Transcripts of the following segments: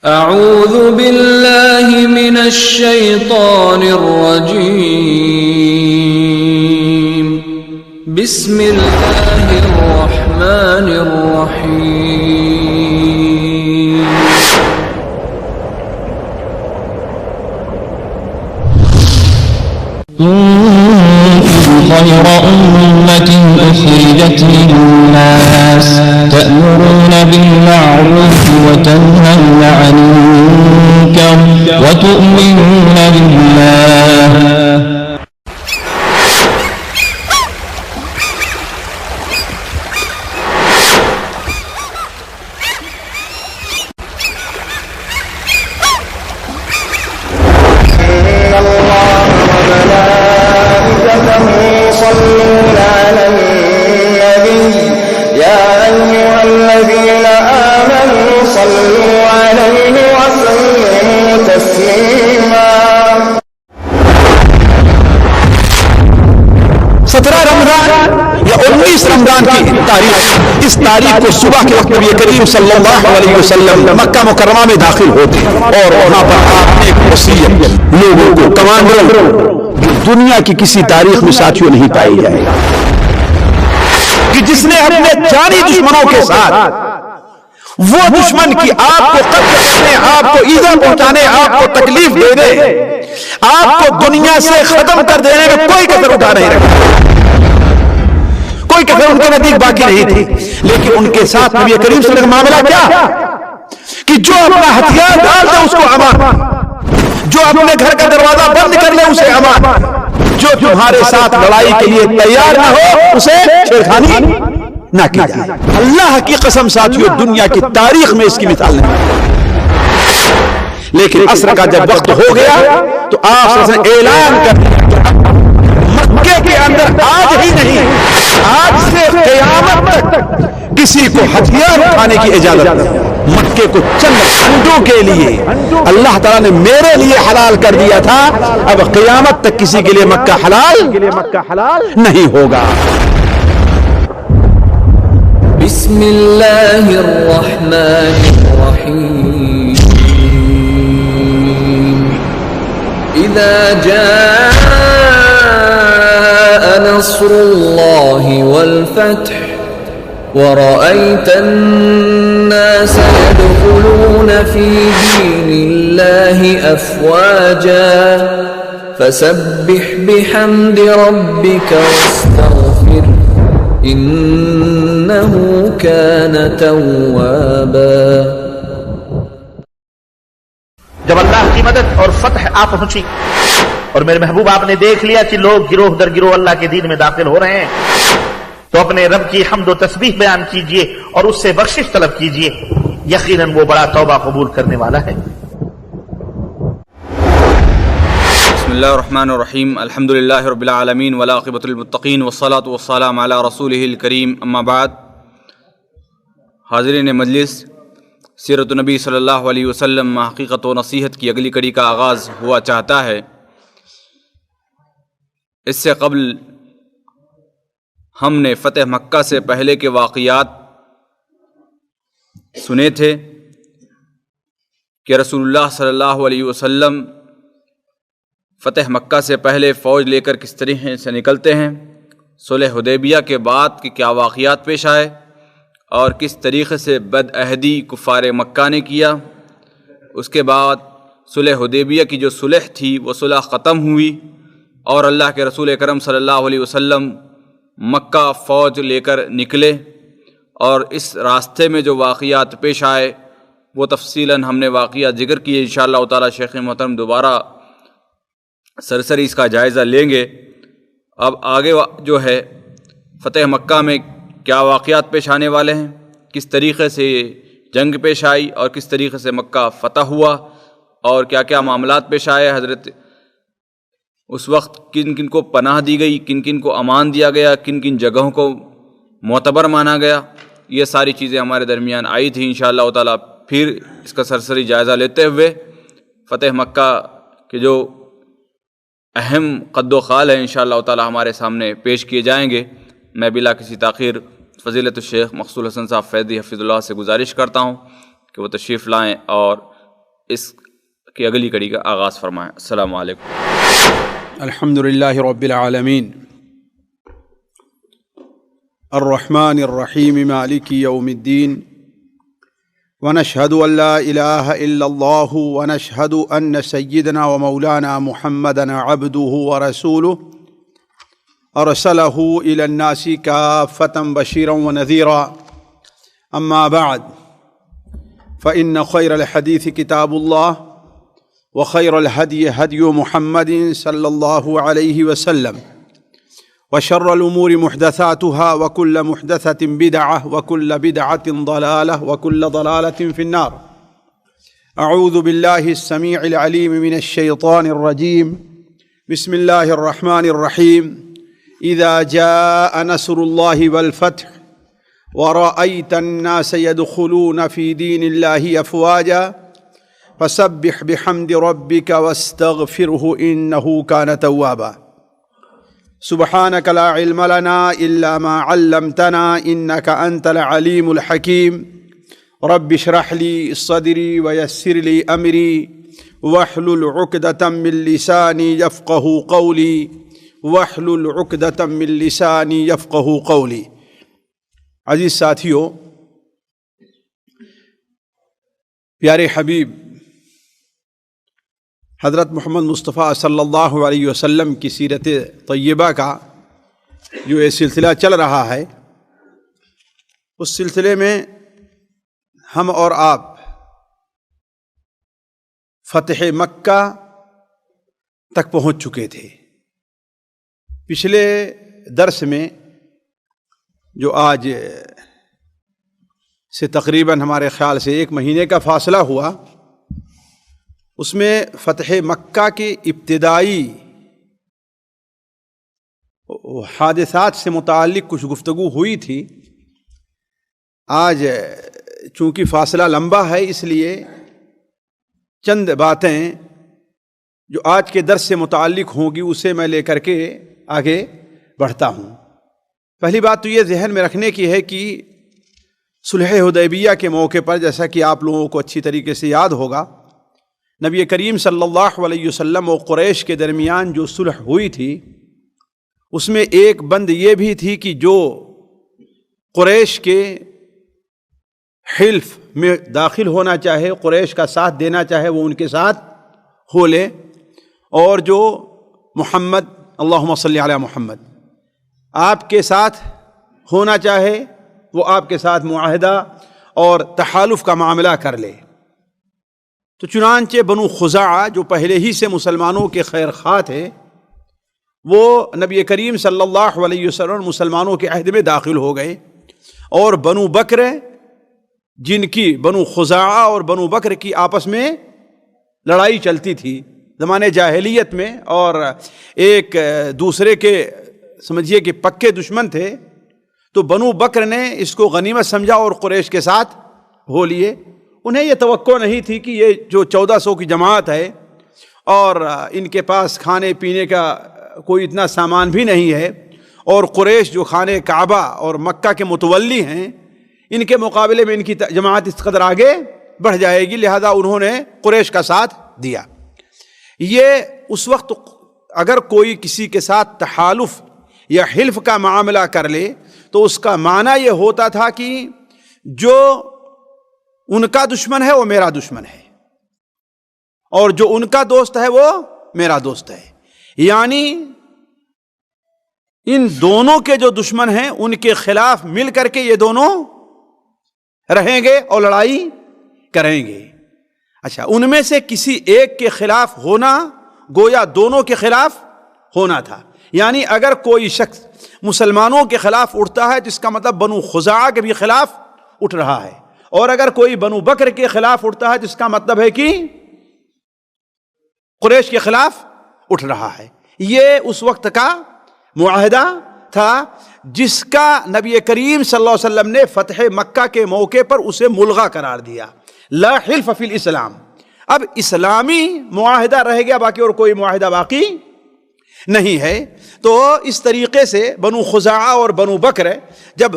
اعوذ باللہ من الشیطان الرجیم بسم اللہ الرحمن الرحیم خير أمة أخرجت للناس تأمرون بالمعروف وتنهون عن المنكر وتؤمنون بالله. يصلون على النبي يا أيها الذين آمنوا صلوا عليه وسلموا تسليما. 17 رمضان یا 19 رمضان کی تاریخ، اس تاریخ کو صبح کے وقت نبی کریم صلی اللہ علیہ وسلم مکہ مکرمہ میں داخل ہوتے اور وہاں پر آپ نے ایک وصیت لوگوں کو کمانڈروں دنیا کی کسی تاریخ میں ساتھیوں نہیں پائی جائے گا کہ جس نے اپنے جانی دشمنوں کے ساتھ وہ دشمن کی آپ کو قتل کرنے، آپ کو ایذا پہنچانے، آپ کو تکلیف دینے، آپ کو دنیا سے ختم کر دینے میں کوئی کسر اٹھا نہیں رکھا، کوئی کسر ان کے نزدیک باقی نہیں تھی. لیکن ان کے ساتھ نبی کریم صلی اللہ علیہ وسلم کا معاملہ کیا کہ جو اپنا ہتھیار ڈال دے اس کو امان، جو اپنے گھر کا دروازہ بند کر لے اسے امان، جو تمہارے ساتھ لڑائی کے لیے تیار نہ ہو اسے چھیڑخانی نہ کی جائے. اللہ کی قسم ساتھیوں، دنیا کی تاریخ میں اس کی مثال نہیں. لیکن عصر کا جب وقت ہو گیا تو آپ سے اعلان کر دیا مکے کے اندر آج ہی نہیں، آج سے قیامت تک کسی کو ہتھیار اٹھانے کی اجازت نہیں. مکے کو چند گھنٹوں کے لیے اللہ تعالیٰ نے میرے لیے حلال کر دیا تھا، اب قیامت تک کسی کے لیے مکہ حلال نہیں ہوگا. بسم اللہ الرحمن الرحیم اذا جاء نصر اللہ والفتح ورأيت الناس يدخلون في دين الله أفواجا فسبح بحمد ربك واستغفر إنه كان توابا. جب اللہ کی مدد اور فتح آپ پہنچی اور میرے محبوب آپ نے دیکھ لیا کہ لوگ گروہ در گروہ اللہ کے دین میں داخل ہو رہے ہیں تو اپنے رب کی حمد و تسبیح بیان کیجئے اور اس سے بخشش طلب کیجئے، یقیناً وہ بڑا توبہ قبول کرنے والا ہے. بسم اللہ الرحمن الرحیم الحمدللہ رب العالمین والعاقبۃ للمتقین والصلاۃ والسلام علی رسولہ الکریم، اما بعد. حاضرین مجلس، سیرت النبی صلی اللہ علیہ وسلم حقیقت و نصیحت کی اگلی کڑی کا آغاز ہوا چاہتا ہے. اس سے قبل ہم نے فتح مکہ سے پہلے کے واقعات سنے تھے کہ رسول اللہ صلی اللہ علیہ وسلم فتح مکہ سے پہلے فوج لے کر کس طریقے سے نکلتے ہیں، صلح حدیبیہ کے بعد کہ کیا واقعات پیش آئے اور کس طریقے سے بد عہدی کفار مکہ نے کیا. اس کے بعد صلح حدیبیہ کی جو صلح تھی وہ صلح ختم ہوئی اور اللہ کے رسول اکرم صلی اللہ علیہ وسلم مکہ فوج لے کر نکلے، اور اس راستے میں جو واقعات پیش آئے وہ تفصیلاً ہم نے واقعات ذکر کیے. انشاءاللہ تعالی شیخ محترم دوبارہ سرسری اس کا جائزہ لیں گے. اب آگے جو ہے فتح مکہ میں کیا واقعات پیش آنے والے ہیں، کس طریقے سے جنگ پیش آئی اور کس طریقے سے مکہ فتح ہوا اور کیا کیا معاملات پیش آئے. حضرت اس وقت کن کن کو پناہ دی گئی، کن کن کو امان دیا گیا، کن کن جگہوں کو معتبر مانا گیا، یہ ساری چیزیں ہمارے درمیان آئی تھیں. انشاءاللہ تعالی پھر اس کا سرسری جائزہ لیتے ہوئے فتح مکہ کے جو اہم قد و خال ہیں انشاءاللہ تعالی ہمارے سامنے پیش کیے جائیں گے. میں بلا کسی تاخیر فضیلت الشیخ مقصود حسن صاحب فیضی حفظ اللہ سے گزارش کرتا ہوں کہ وہ تشریف لائیں اور اس کی اگلی کڑی کا آغاز فرمائیں۔ السلام علیکم۔ الحمدللہ رب العالمین الرحمن الرحیم مالک یوم الدین ونشهد ان لا الہ الا اللہ ونشهد ان سیدنا ومولانا محمدا عبده ورسوله ارسلہ الی الناس کافۃ بشیرا ونذیرا اما بعد فإن خیر الحدیث کتاب اللہ وخیر الهدی هدی محمد صلی اللہ علیہ وسلم وشر الأمور محدثاتها وكل محدثة بدعة وكل بدعة ضلالة وكل ضلالة في النار. أعوذ بالله السميع العليم من الشيطان الرجيم. بسم الله الرحمن الرحيم. إذا جاء نصر الله والفتح ورأيت الناس يدخلون في دين الله أفواجا فسبح بحمد ربك واستغفره إنه كان توابا. سبحانك لا علم لنا إلا ما علمتنا إنك أنت العليم الحكيم. رب اشرح لي صدري ويسر لي أمري واحلل عقدة من لساني يفقه قولي واحلل عقدة من لساني يفقه قولي. عزیز ساتھیو، پیارے حبیب حضرت محمد مصطفیٰ صلی اللہ علیہ وسلم کی سیرت طیبہ کا جو یہ سلسلہ چل رہا ہے، اس سلسلے میں ہم اور آپ فتح مکہ تک پہنچ چکے تھے۔ پچھلے درس میں جو آج سے تقریباً ہمارے خیال سے 1 مہینے کا فاصلہ ہوا، اس میں فتح مکہ کی ابتدائی حادثات سے متعلق کچھ گفتگو ہوئی تھی۔ آج چونکہ فاصلہ لمبا ہے، اس لیے چند باتیں جو آج کے درس سے متعلق ہوں گی اسے میں لے کر کے آگے بڑھتا ہوں۔ پہلی بات تو یہ ذہن میں رکھنے کی ہے کہ صلح حدیبیہ کے موقع پر، جیسا کہ آپ لوگوں کو اچھی طریقے سے یاد ہوگا، نبی کریم صلی اللہ علیہ وسلم و قریش کے درمیان جو صلح ہوئی تھی، اس میں ایک بند یہ بھی تھی کہ جو قریش کے حلف میں داخل ہونا چاہے، قریش کا ساتھ دینا چاہے، وہ ان کے ساتھ ہو لے، اور جو محمد اللہم صلی علی محمد آپ کے ساتھ ہونا چاہے، وہ آپ کے ساتھ معاہدہ اور تحالف کا معاملہ کر لے۔ تو چنانچہ بنو خزاعہ جو پہلے ہی سے مسلمانوں کے خیر خواہ تھے، وہ نبی کریم صلی اللہ علیہ وسلم مسلمانوں کے عہد میں داخل ہو گئے، اور بنو بکر، جن کی بنو خزاعہ اور بنو بکر کی آپس میں لڑائی چلتی تھی زمانے جاہلیت میں، اور ایک دوسرے کے سمجھیے کہ پکے دشمن تھے، تو بنو بکر نے اس کو غنیمت سمجھا اور قریش کے ساتھ ہو لیے۔ انہیں یہ توقع نہیں تھی کہ یہ جو 1400 کی جماعت ہے اور ان کے پاس کھانے پینے کا کوئی اتنا سامان بھی نہیں ہے، اور قریش جو خانے کعبہ اور مکہ کے متولی ہیں، ان کے مقابلے میں ان کی جماعت اس قدر آگے بڑھ جائے گی، لہذا انہوں نے قریش کا ساتھ دیا۔ یہ اس وقت اگر کوئی کسی کے ساتھ تحالف یا حلف کا معاملہ کر لے تو اس کا معنی یہ ہوتا تھا کہ جو ان کا دشمن ہے وہ میرا دشمن ہے، اور جو ان کا دوست ہے وہ میرا دوست ہے، یعنی ان دونوں کے جو دشمن ہیں ان کے خلاف مل کر کے یہ دونوں رہیں گے اور لڑائی کریں گے۔ اچھا، ان میں سے کسی ایک کے خلاف ہونا گویا دونوں کے خلاف ہونا تھا، یعنی اگر کوئی شخص مسلمانوں کے خلاف اٹھتا ہے جس کا مطلب بنو خزاعہ کے بھی خلاف اٹھ رہا ہے، اور اگر کوئی بنو بکر کے خلاف اٹھتا ہے جس کا مطلب ہے کہ قریش کے خلاف اٹھ رہا ہے۔ یہ اس وقت کا معاہدہ تھا جس کا نبی کریم صلی اللہ علیہ وسلم نے فتح مکہ کے موقع پر اسے ملغا قرار دیا، لا حلف فی الاسلام۔ اب اسلامی معاہدہ رہ گیا، باقی اور کوئی معاہدہ باقی نہیں ہے۔ تو اس طریقے سے بنو خزاعہ اور بنو بکر جب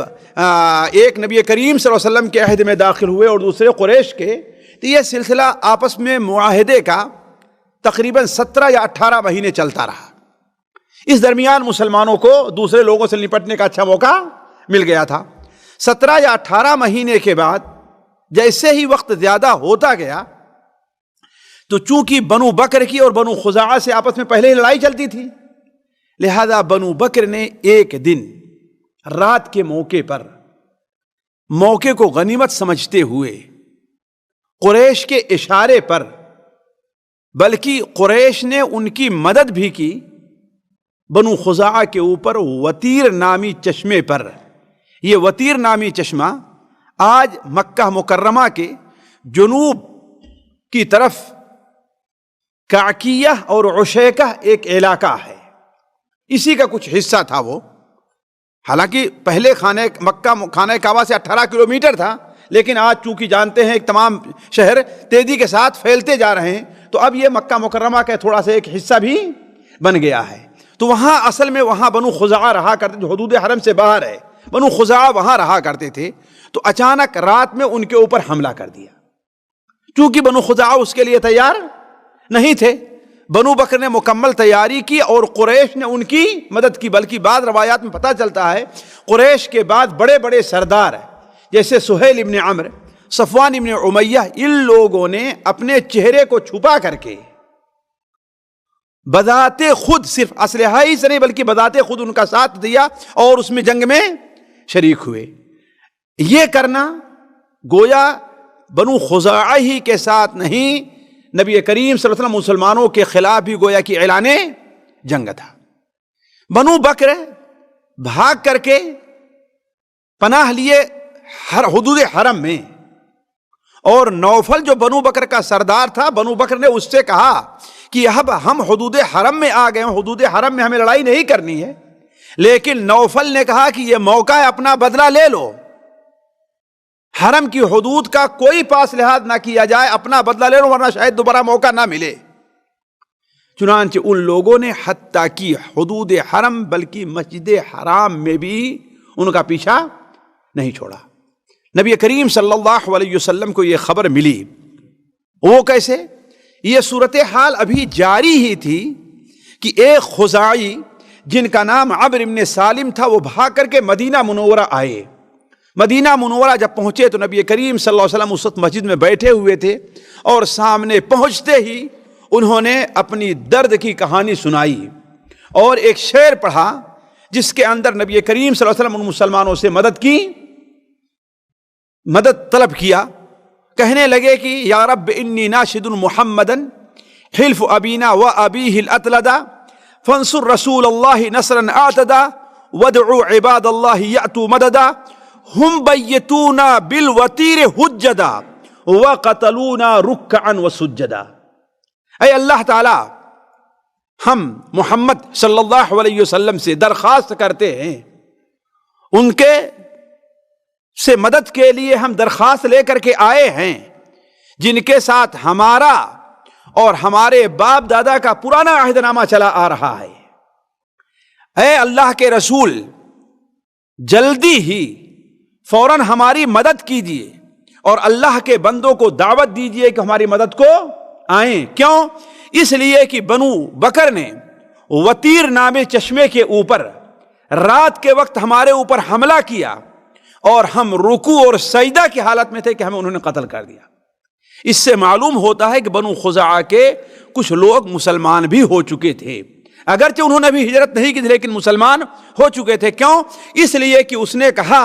ایک نبی کریم صلی اللہ علیہ وسلم کے عہد میں داخل ہوئے اور دوسرے قریش کے، تو یہ سلسلہ آپس میں معاہدے کا تقریباً 17 یا 18 مہینے چلتا رہا۔ اس درمیان مسلمانوں کو دوسرے لوگوں سے نپٹنے کا اچھا موقع مل گیا تھا۔ 17 یا 18 مہینے کے بعد جیسے ہی وقت زیادہ ہوتا گیا تو چونکہ بنو بکر کی اور بنو خزاعہ سے آپس میں پہلے ہی لڑائی چلتی تھی، لہذا بنو بکر نے ایک دن رات کے موقع کو غنیمت سمجھتے ہوئے قریش کے اشارے پر، بلکہ قریش نے ان کی مدد بھی کی، بنو خزاعہ کے اوپر وتیر نامی چشمے پر، یہ وتیر نامی چشمہ آج مکہ مکرمہ کے جنوب کی طرف کعکیہ اور عشیکہ ایک علاقہ ہے، اسی کا کچھ حصہ تھا وہ۔ حالانکہ پہلے خانہ کعبہ سے 18 کلومیٹر تھا، لیکن آج چونکہ جانتے ہیں تمام شہر تیزی کے ساتھ پھیلتے جا رہے ہیں، تو اب یہ مکہ مکرمہ کا تھوڑا سا ایک حصہ بھی بن گیا ہے۔ تو وہاں اصل میں وہاں بنو خزاعہ رہا کرتے، جو حدود حرم سے باہر ہے، بنو خزاعہ وہاں رہا کرتے تھے۔ تو اچانک رات میں ان کے اوپر حملہ کر دیا، چونکہ بنو خزاعہ اس کے لیے تیار نہیں تھے۔ بنو بکر نے مکمل تیاری کی اور قریش نے ان کی مدد کی، بلکہ بعض روایات میں پتہ چلتا ہے قریش کے بعد بڑے بڑے سردار جیسے سہیل ابن عمرو، صفوان ابن امیہ، ان لوگوں نے اپنے چہرے کو چھپا کر کے بذات خود، صرف اسلحہ ہی سے نہیں بلکہ بذات خود ان کا ساتھ دیا اور اس میں جنگ میں شریک ہوئے۔ یہ کرنا گویا بنو خزاعہ ہی کے ساتھ نہیں، نبی کریم صلی اللہ علیہ وسلم مسلمانوں کے خلاف بھی گویا کہ اعلان جنگ تھا۔ بنو بکر بھاگ کر کے پناہ لیے حدود حرم میں، اور نوفل جو بنو بکر کا سردار تھا، بنو بکر نے اس سے کہا کہ اب ہم حدود حرم میں آ گئے ہیں، حدود حرم میں ہمیں لڑائی نہیں کرنی ہے، لیکن نوفل نے کہا کہ یہ موقع ہے، اپنا بدلہ لے لو، حرم کی حدود کا کوئی پاس لحاظ نہ کیا جائے، اپنا بدلہ لے لو ورنہ شاید دوبارہ موقع نہ ملے۔ چنانچہ ان لوگوں نے حتیٰ کی حدود حرم بلکہ مسجد حرام میں بھی ان کا پیچھا نہیں چھوڑا۔ نبی کریم صلی اللہ علیہ وسلم کو یہ خبر ملی، وہ کیسے؟ یہ صورتحال ابھی جاری ہی تھی کہ ایک خزاعی جن کا نام عمرو بن سالم تھا، وہ بھاگ کر کے مدینہ منورہ آئے۔ مدینہ منورہ جب پہنچے تو نبی کریم صلی اللہ علیہ وسلم اس وقت مسجد میں بیٹھے ہوئے تھے، اور سامنے پہنچتے ہی انہوں نے اپنی درد کی کہانی سنائی اور ایک شعر پڑھا جس کے اندر نبی کریم صلی اللہ علیہ وسلم ان مسلمانوں سے مدد طلب کیا۔ کہنے لگے کہ یا رب انی ناشد محمدا حلف ابینا و ابیہ الاطلدا فانصر رسول اللہ نصرا اعتدا وادعو عباد اللہ یأتوا مددا ہم بیتونا بالوتیر حجدا وقتلونا رکعا وسجدا۔ اے اللہ تعالی، ہم محمد صلی اللہ علیہ وسلم سے درخواست کرتے ہیں، ان کے سے مدد کے لیے ہم درخواست لے کر کے آئے ہیں، جن کے ساتھ ہمارا اور ہمارے باپ دادا کا پرانا عہد نامہ چلا آ رہا ہے۔ اے اللہ کے رسول، جلدی ہی فوراً ہماری مدد کیجیے اور اللہ کے بندوں کو دعوت دیجیے کہ ہماری مدد کو آئیں۔ کیوں؟ اس لیے کہ بنو بکر نے وتیر نامے چشمے کے اوپر رات کے وقت ہمارے اوپر حملہ کیا، اور ہم رکوع اور سجدہ کی حالت میں تھے کہ ہمیں انہوں نے قتل کر دیا۔ اس سے معلوم ہوتا ہے کہ بنو خزاعہ کے کچھ لوگ مسلمان بھی ہو چکے تھے، اگرچہ انہوں نے بھی ہجرت نہیں کی تھی لیکن مسلمان ہو چکے تھے۔ کیوں؟ اس لیے کہ اس نے کہا،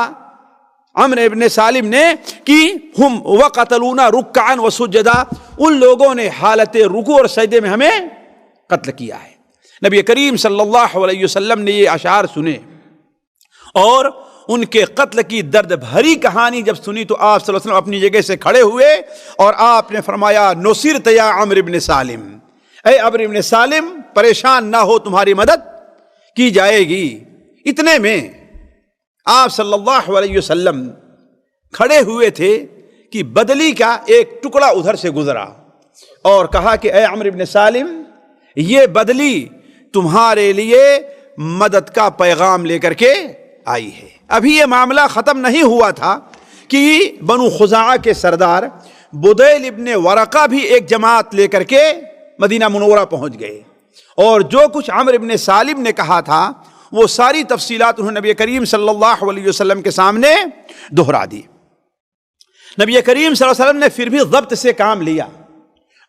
عمرو ابن سالم نے، کہ ہم وقتلونا رکعا وسجدا، ان لوگوں نے حالت رکوع اور سجدے میں ہمیں قتل کیا ہے۔ نبی کریم صلی اللہ علیہ وسلم نے یہ اشعار سنے اور ان کے قتل کی درد بھری کہانی جب سنی تو آپ صلی اللہ علیہ وسلم اپنی جگہ سے کھڑے ہوئے اور آپ نے فرمایا، نصرت یا عمرو بن سالم، اے عمرو بن سالم پریشان نہ ہو، تمہاری مدد کی جائے گی۔ اتنے میں آپ صلی اللہ علیہ وسلم کھڑے ہوئے تھے کہ بدلی کا ایک ٹکڑا ادھر سے گزرا اور کہا کہ اے عمرو بن سالم، یہ بدلی تمہارے لیے مدد کا پیغام لے کر کے آئی ہے۔ ابھی یہ معاملہ ختم نہیں ہوا تھا کہ بنو خزاعہ کے سردار بدیل ابن ورقہ بھی ایک جماعت لے کر کے مدینہ منورہ پہنچ گئے، اور جو کچھ عمرو ابن سالم نے کہا تھا وہ ساری تفصیلات انہوں نے نبی کریم صلی اللہ علیہ وسلم کے سامنے دہرا دی۔ نبی کریم صلی اللہ علیہ وسلم نے پھر بھی ضبط سے کام لیا،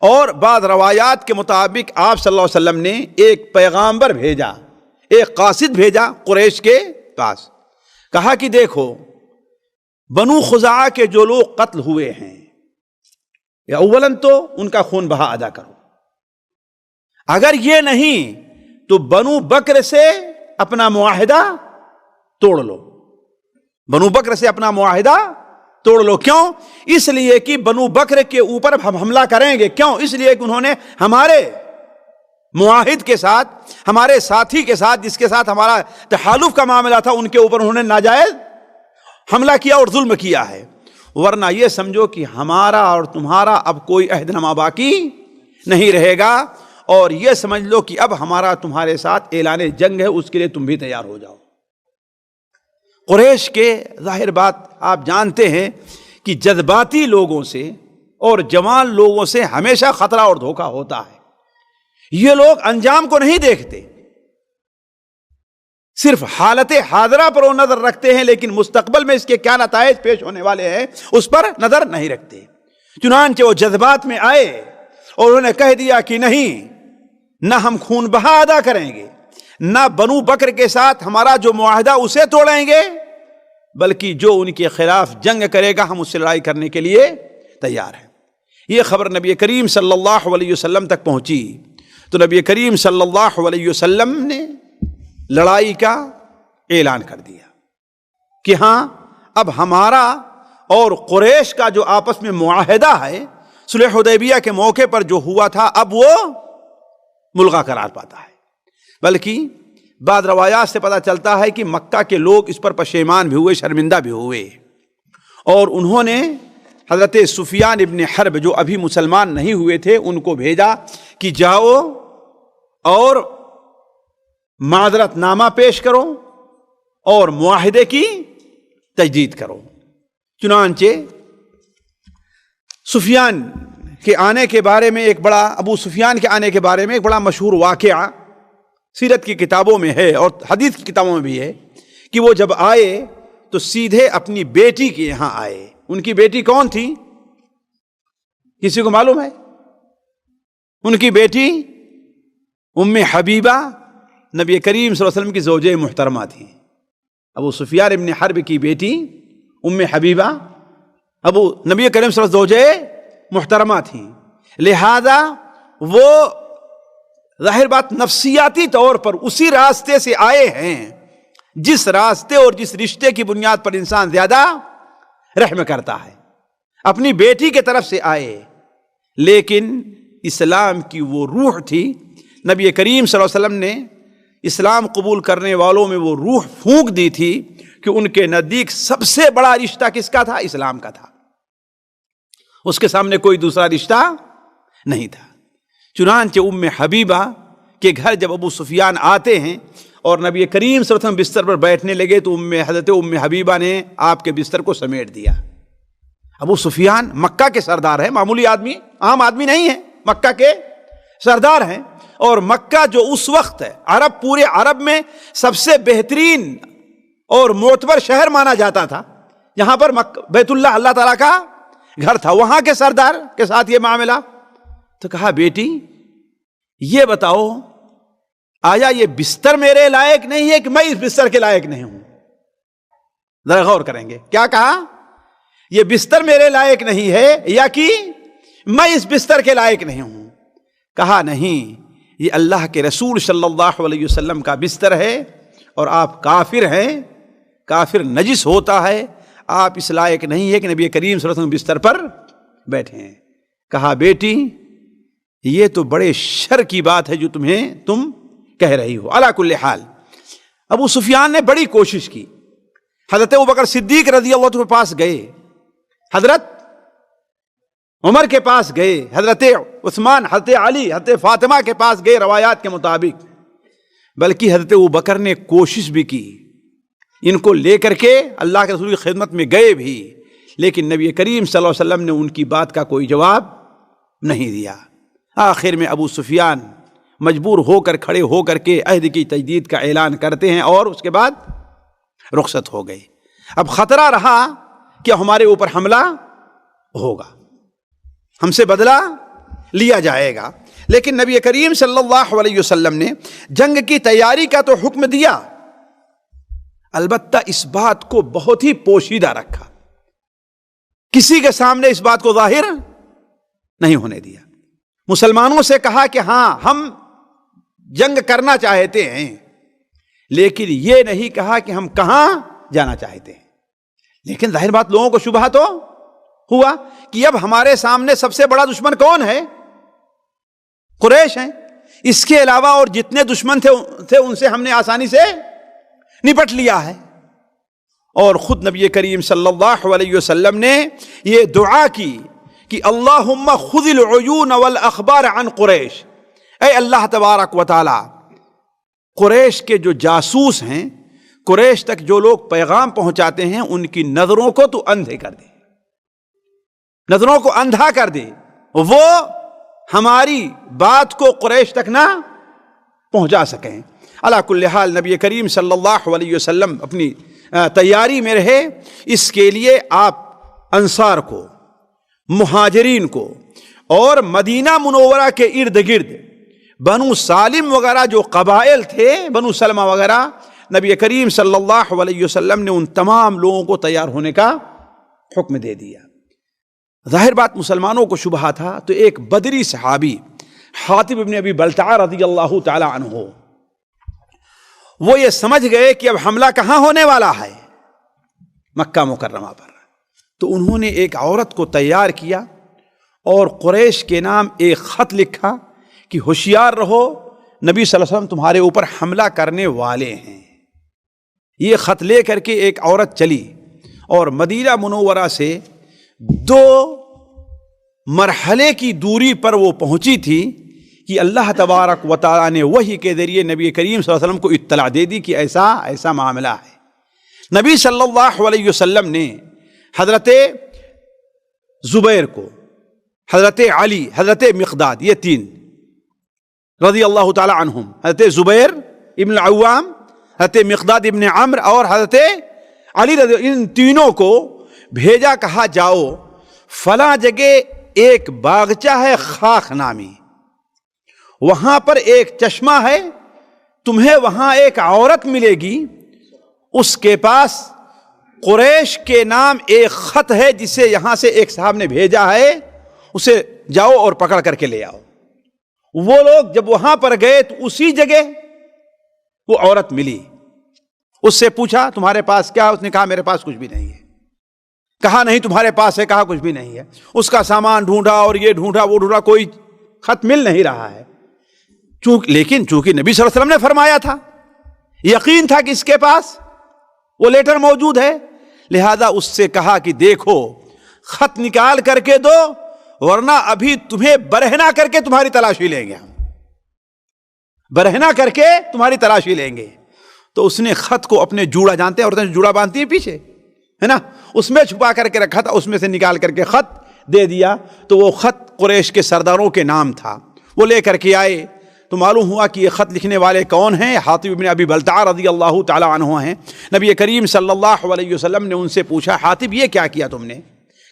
اور بعض روایات کے مطابق آپ صلی اللہ علیہ وسلم نے ایک پیغامبر بھیجا، ایک قاصد بھیجا قریش کے پاس، کہا کہ دیکھو بنو خزاعہ کے جو لوگ قتل ہوئے ہیں، یا اولاً تو ان کا خون بہا ادا کرو، اگر یہ نہیں تو بنو بکر سے اپنا معاہدہ توڑ لو، بنو بکر سے اپنا معاہدہ توڑ لو۔ کیوں؟ اس لیے کہ بنو بکر کے اوپر ہم حملہ کریں گے۔ کیوں؟ اس لیے کہ انہوں نے ہمارے معاہد کے ساتھ، ہمارے ساتھی کے ساتھ، جس کے ساتھ ہمارا تحالف کا معاملہ تھا، ان کے اوپر انہوں نے ناجائز حملہ کیا اور ظلم کیا ہے، ورنہ یہ سمجھو کہ ہمارا اور تمہارا اب کوئی عہد نامہ باقی نہیں رہے گا، اور یہ سمجھ لو کہ اب ہمارا تمہارے ساتھ اعلان جنگ ہے، اس کے لیے تم بھی تیار ہو جاؤ۔ قریش کے ظاہر بات آپ جانتے ہیں کہ جذباتی لوگوں سے اور جوان لوگوں سے ہمیشہ خطرہ اور دھوکہ ہوتا ہے۔ یہ لوگ انجام کو نہیں دیکھتے، صرف حالت حاضرہ پر وہ نظر رکھتے ہیں، لیکن مستقبل میں اس کے کیا نتائج پیش ہونے والے ہیں اس پر نظر نہیں رکھتے۔ چنانچہ وہ جذبات میں آئے اور انہوں نے کہہ دیا کہ نہیں، نہ ہم خون بہا ادا کریں گے، نہ بنو بکر کے ساتھ ہمارا جو معاہدہ اسے توڑیں گے، بلکہ جو ان کے خلاف جنگ کرے گا ہم اس سے لڑائی کرنے کے لیے تیار ہیں۔ یہ خبر نبی کریم صلی اللہ علیہ وسلم تک پہنچی تو نبی کریم صلی اللہ علیہ وسلم نے لڑائی کا اعلان کر دیا کہ ہاں اب ہمارا اور قریش کا جو آپس میں معاہدہ ہے صلح حدیبیہ کے موقع پر جو ہوا تھا، اب وہ ملغا قرار پاتا ہے۔ بلکہ بعض روایات سے پتہ چلتا ہے کہ مکہ کے لوگ اس پر پشیمان بھی ہوئے، شرمندہ بھی ہوئے، اور انہوں نے حضرت سفیان ابن حرب جو ابھی مسلمان نہیں ہوئے تھے ان کو بھیجا کہ جاؤ اور معذرت نامہ پیش کرو اور معاہدے کی تجدید کرو۔ چنانچہ سفیان کے آنے کے بارے میں ابو سفیان کے آنے کے بارے میں ایک بڑا مشہور واقعہ سیرت کی کتابوں میں ہے اور حدیث کی کتابوں میں بھی ہے کہ وہ جب آئے تو سیدھے اپنی بیٹی کے یہاں آئے۔ ان کی بیٹی کون تھی؟ کسی کو معلوم ہے؟ ان کی بیٹی ام حبیبہ نبی کریم صلی اللہ علیہ وسلم کی زوجہ محترمہ تھی۔ ابو سفیان ابن حرب کی بیٹی ام حبیبہ نبی کریم صلی اللہ علیہ وسلم زوجہ محترمہ تھی، لہذا وہ ظاہر بات نفسیاتی طور پر اسی راستے سے آئے ہیں جس راستے اور جس رشتے کی بنیاد پر انسان زیادہ رحم کرتا ہے۔ اپنی بیٹی کے طرف سے آئے، لیکن اسلام کی وہ روح تھی، نبی کریم صلی اللہ علیہ وسلم نے اسلام قبول کرنے والوں میں وہ روح پھونک دی تھی کہ ان کے نزدیک سب سے بڑا رشتہ کس کا تھا؟ اسلام کا تھا، اس کے سامنے کوئی دوسرا رشتہ نہیں تھا۔ چنانچہ ام حبیبہ کے گھر جب ابو سفیان آتے ہیں اور نبی کریم صلی اللہ علیہ وسلم بستر پر بیٹھنے لگے تو حضرت ام حبیبہ نے آپ کے بستر کو سمیٹ دیا۔ ابو سفیان مکہ کے سردار ہیں، معمولی آدمی، عام آدمی نہیں ہے، مکہ کے سردار ہیں، اور مکہ جو اس وقت پورے عرب میں سب سے بہترین اور معتبر شہر مانا جاتا تھا، یہاں پر بیت اللہ تعالیٰ کا گھر تھا، وہاں کے سردار کے ساتھ یہ معاملہ۔ تو کہا بیٹی یہ بتاؤ آیا یہ بستر میرے لائق نہیں ہے کہ میں اس بستر کے لائق نہیں ہوں؟ ذرا غور کریں گے، کیا کہا؟ یہ بستر میرے لائق نہیں ہے یا کہ میں اس بستر کے لائق نہیں ہوں؟ کہا نہیں، یہ اللہ کے رسول صلی اللہ علیہ وسلم کا بستر ہے اور آپ کافر ہیں، کافر نجس ہوتا ہے، آپ اس لائق نہیں ہے کہ نبی کریم صلی اللہ علیہ وسلم بستر پر بیٹھے ہیں۔ کہا بیٹی یہ تو بڑے شر کی بات ہے جو تم کہہ رہی ہو۔ علی کل حال ابو سفیان نے بڑی کوشش کی، حضرت ابوبکر صدیق رضی اللہ عنہ کے پاس گئے، حضرت عمر کے پاس گئے، حضرت عثمان، حضرت علی، حضرت فاطمہ کے پاس گئے روایات کے مطابق، بلکہ حضرت ابوبکر نے کوشش بھی کی ان کو لے کر کے اللہ کے رسول کی خدمت میں گئے بھی، لیکن نبی کریم صلی اللہ علیہ وسلم نے ان کی بات کا کوئی جواب نہیں دیا۔ آخر میں ابو سفیان مجبور ہو کر کھڑے ہو کر کے عہد کی تجدید کا اعلان کرتے ہیں اور اس کے بعد رخصت ہو گئے۔ اب خطرہ رہا کہ ہمارے اوپر حملہ ہوگا، ہم سے بدلہ لیا جائے گا، لیکن نبی کریم صلی اللہ علیہ وسلم نے جنگ کی تیاری کا تو حکم دیا، البتہ اس بات کو بہت ہی پوشیدہ رکھا، کسی کے سامنے اس بات کو ظاہر نہیں ہونے دیا۔ مسلمانوں سے کہا کہ ہاں ہم جنگ کرنا چاہتے ہیں، لیکن یہ نہیں کہا کہ ہم کہاں جانا چاہتے ہیں۔ لیکن ظاہر بات لوگوں کو شبہ تو ہوا کہ اب ہمارے سامنے سب سے بڑا دشمن کون ہے؟ قریش ہیں، اس کے علاوہ اور جتنے دشمن تھے ان سے ہم نے آسانی سے نپٹ لیا ہے۔ اور خود نبی کریم صلی اللہ علیہ وسلم نے یہ دعا کی کہ اللہم خذ العیون والاخبار عن قریش، اے اللہ تبارک و تعالی قریش کے جو جاسوس ہیں، قریش تک جو لوگ پیغام پہنچاتے ہیں، ان کی نظروں کو تو اندھے کر دے، نظروں کو اندھا کر دے، وہ ہماری بات کو قریش تک نہ پہنچا سکیں۔ علی کل حال نبی کریم صلی اللہ علیہ وسلم اپنی تیاری میں رہے۔ اس کے لیے آپ انصار کو، مہاجرین کو اور مدینہ منورہ کے ارد گرد بنو سالم وغیرہ جو قبائل تھے، بنو سلمہ وغیرہ، نبی کریم صلی اللہ علیہ وسلم نے ان تمام لوگوں کو تیار ہونے کا حکم دے دیا۔ ظاہر بات مسلمانوں کو شبہ تھا، تو ایک بدری صحابی حاطب ابن ابی بلتعہ رضی اللہ تعالی عنہ، وہ یہ سمجھ گئے کہ اب حملہ کہاں ہونے والا ہے؟ مکہ مکرمہ پر۔ تو انہوں نے ایک عورت کو تیار کیا اور قریش کے نام ایک خط لکھا کہ ہوشیار رہو، نبی صلی اللہ علیہ وسلم تمہارے اوپر حملہ کرنے والے ہیں۔ یہ خط لے کر کے ایک عورت چلی اور مدینہ منورہ سے 2 مرحلے کی دوری پر وہ پہنچی تھی کہ اللہ تبارک و تعالیٰ نے وحی کے ذریعے نبی کریم صلی اللہ علیہ وسلم کو اطلاع دے دی کہ ایسا ایسا معاملہ ہے۔ نبی صلی اللہ علیہ وسلم نے حضرت زبیر کو، حضرت علی، حضرت مقداد، یہ 3 رضی اللہ تعالی عنہم، حضرت زبیر ابن العوام، حضرت مقداد ابن عمرو اور حضرت علی رضی، ان تینوں کو بھیجا، کہا جاؤ فلاں جگہ ایک باغچہ ہے خاخ نامی، وہاں پر ایک چشمہ ہے، تمہیں وہاں ایک عورت ملے گی، اس کے پاس قریش کے نام ایک خط ہے جسے یہاں سے ایک صاحب نے بھیجا ہے، اسے جاؤ اور پکڑ کر کے لے آؤ۔ وہ لوگ جب وہاں پر گئے تو اسی جگہ وہ عورت ملی، اس سے پوچھا تمہارے پاس کیا؟ اس نے کہا میرے پاس کچھ بھی نہیں ہے۔ کہا نہیں تمہارے پاس ہے؟ کہا کچھ بھی نہیں ہے۔ اس کا سامان ڈھونڈا اور یہ ڈھونڈا وہ ڈھونڈا، کوئی خط مل نہیں رہا ہے۔ لیکن چونکہ نبی صلی اللہ علیہ وسلم نے فرمایا تھا، یقین تھا کہ اس کے پاس وہ لیٹر موجود ہے، لہذا اس سے کہا کہ دیکھو خط نکال کر کے دو، ورنہ ابھی تمہیں برہنہ کر کے تمہاری تلاشی لیں گے، ہم برہنہ کر کے تمہاری تلاشی لیں گے۔ تو اس نے خط کو اپنے جوڑا، جانتے ہیں عورتیں جوڑا باندھتی ہیں پیچھے، ہے نا، اس میں چھپا کر کے رکھا تھا، اس میں سے نکال کر کے خط دے دیا۔ تو وہ خط قریش کے سرداروں کے نام تھا، وہ لے کر کے آئے تو معلوم ہوا کہ یہ خط لکھنے والے کون ہیں؟ حاطب بن ابی بلتعہ رضی اللہ تعالی عنہ ہیں۔ نبی کریم صلی اللہ علیہ وسلم نے ان سے پوچھا حاطب یہ کیا کیا تم نے؟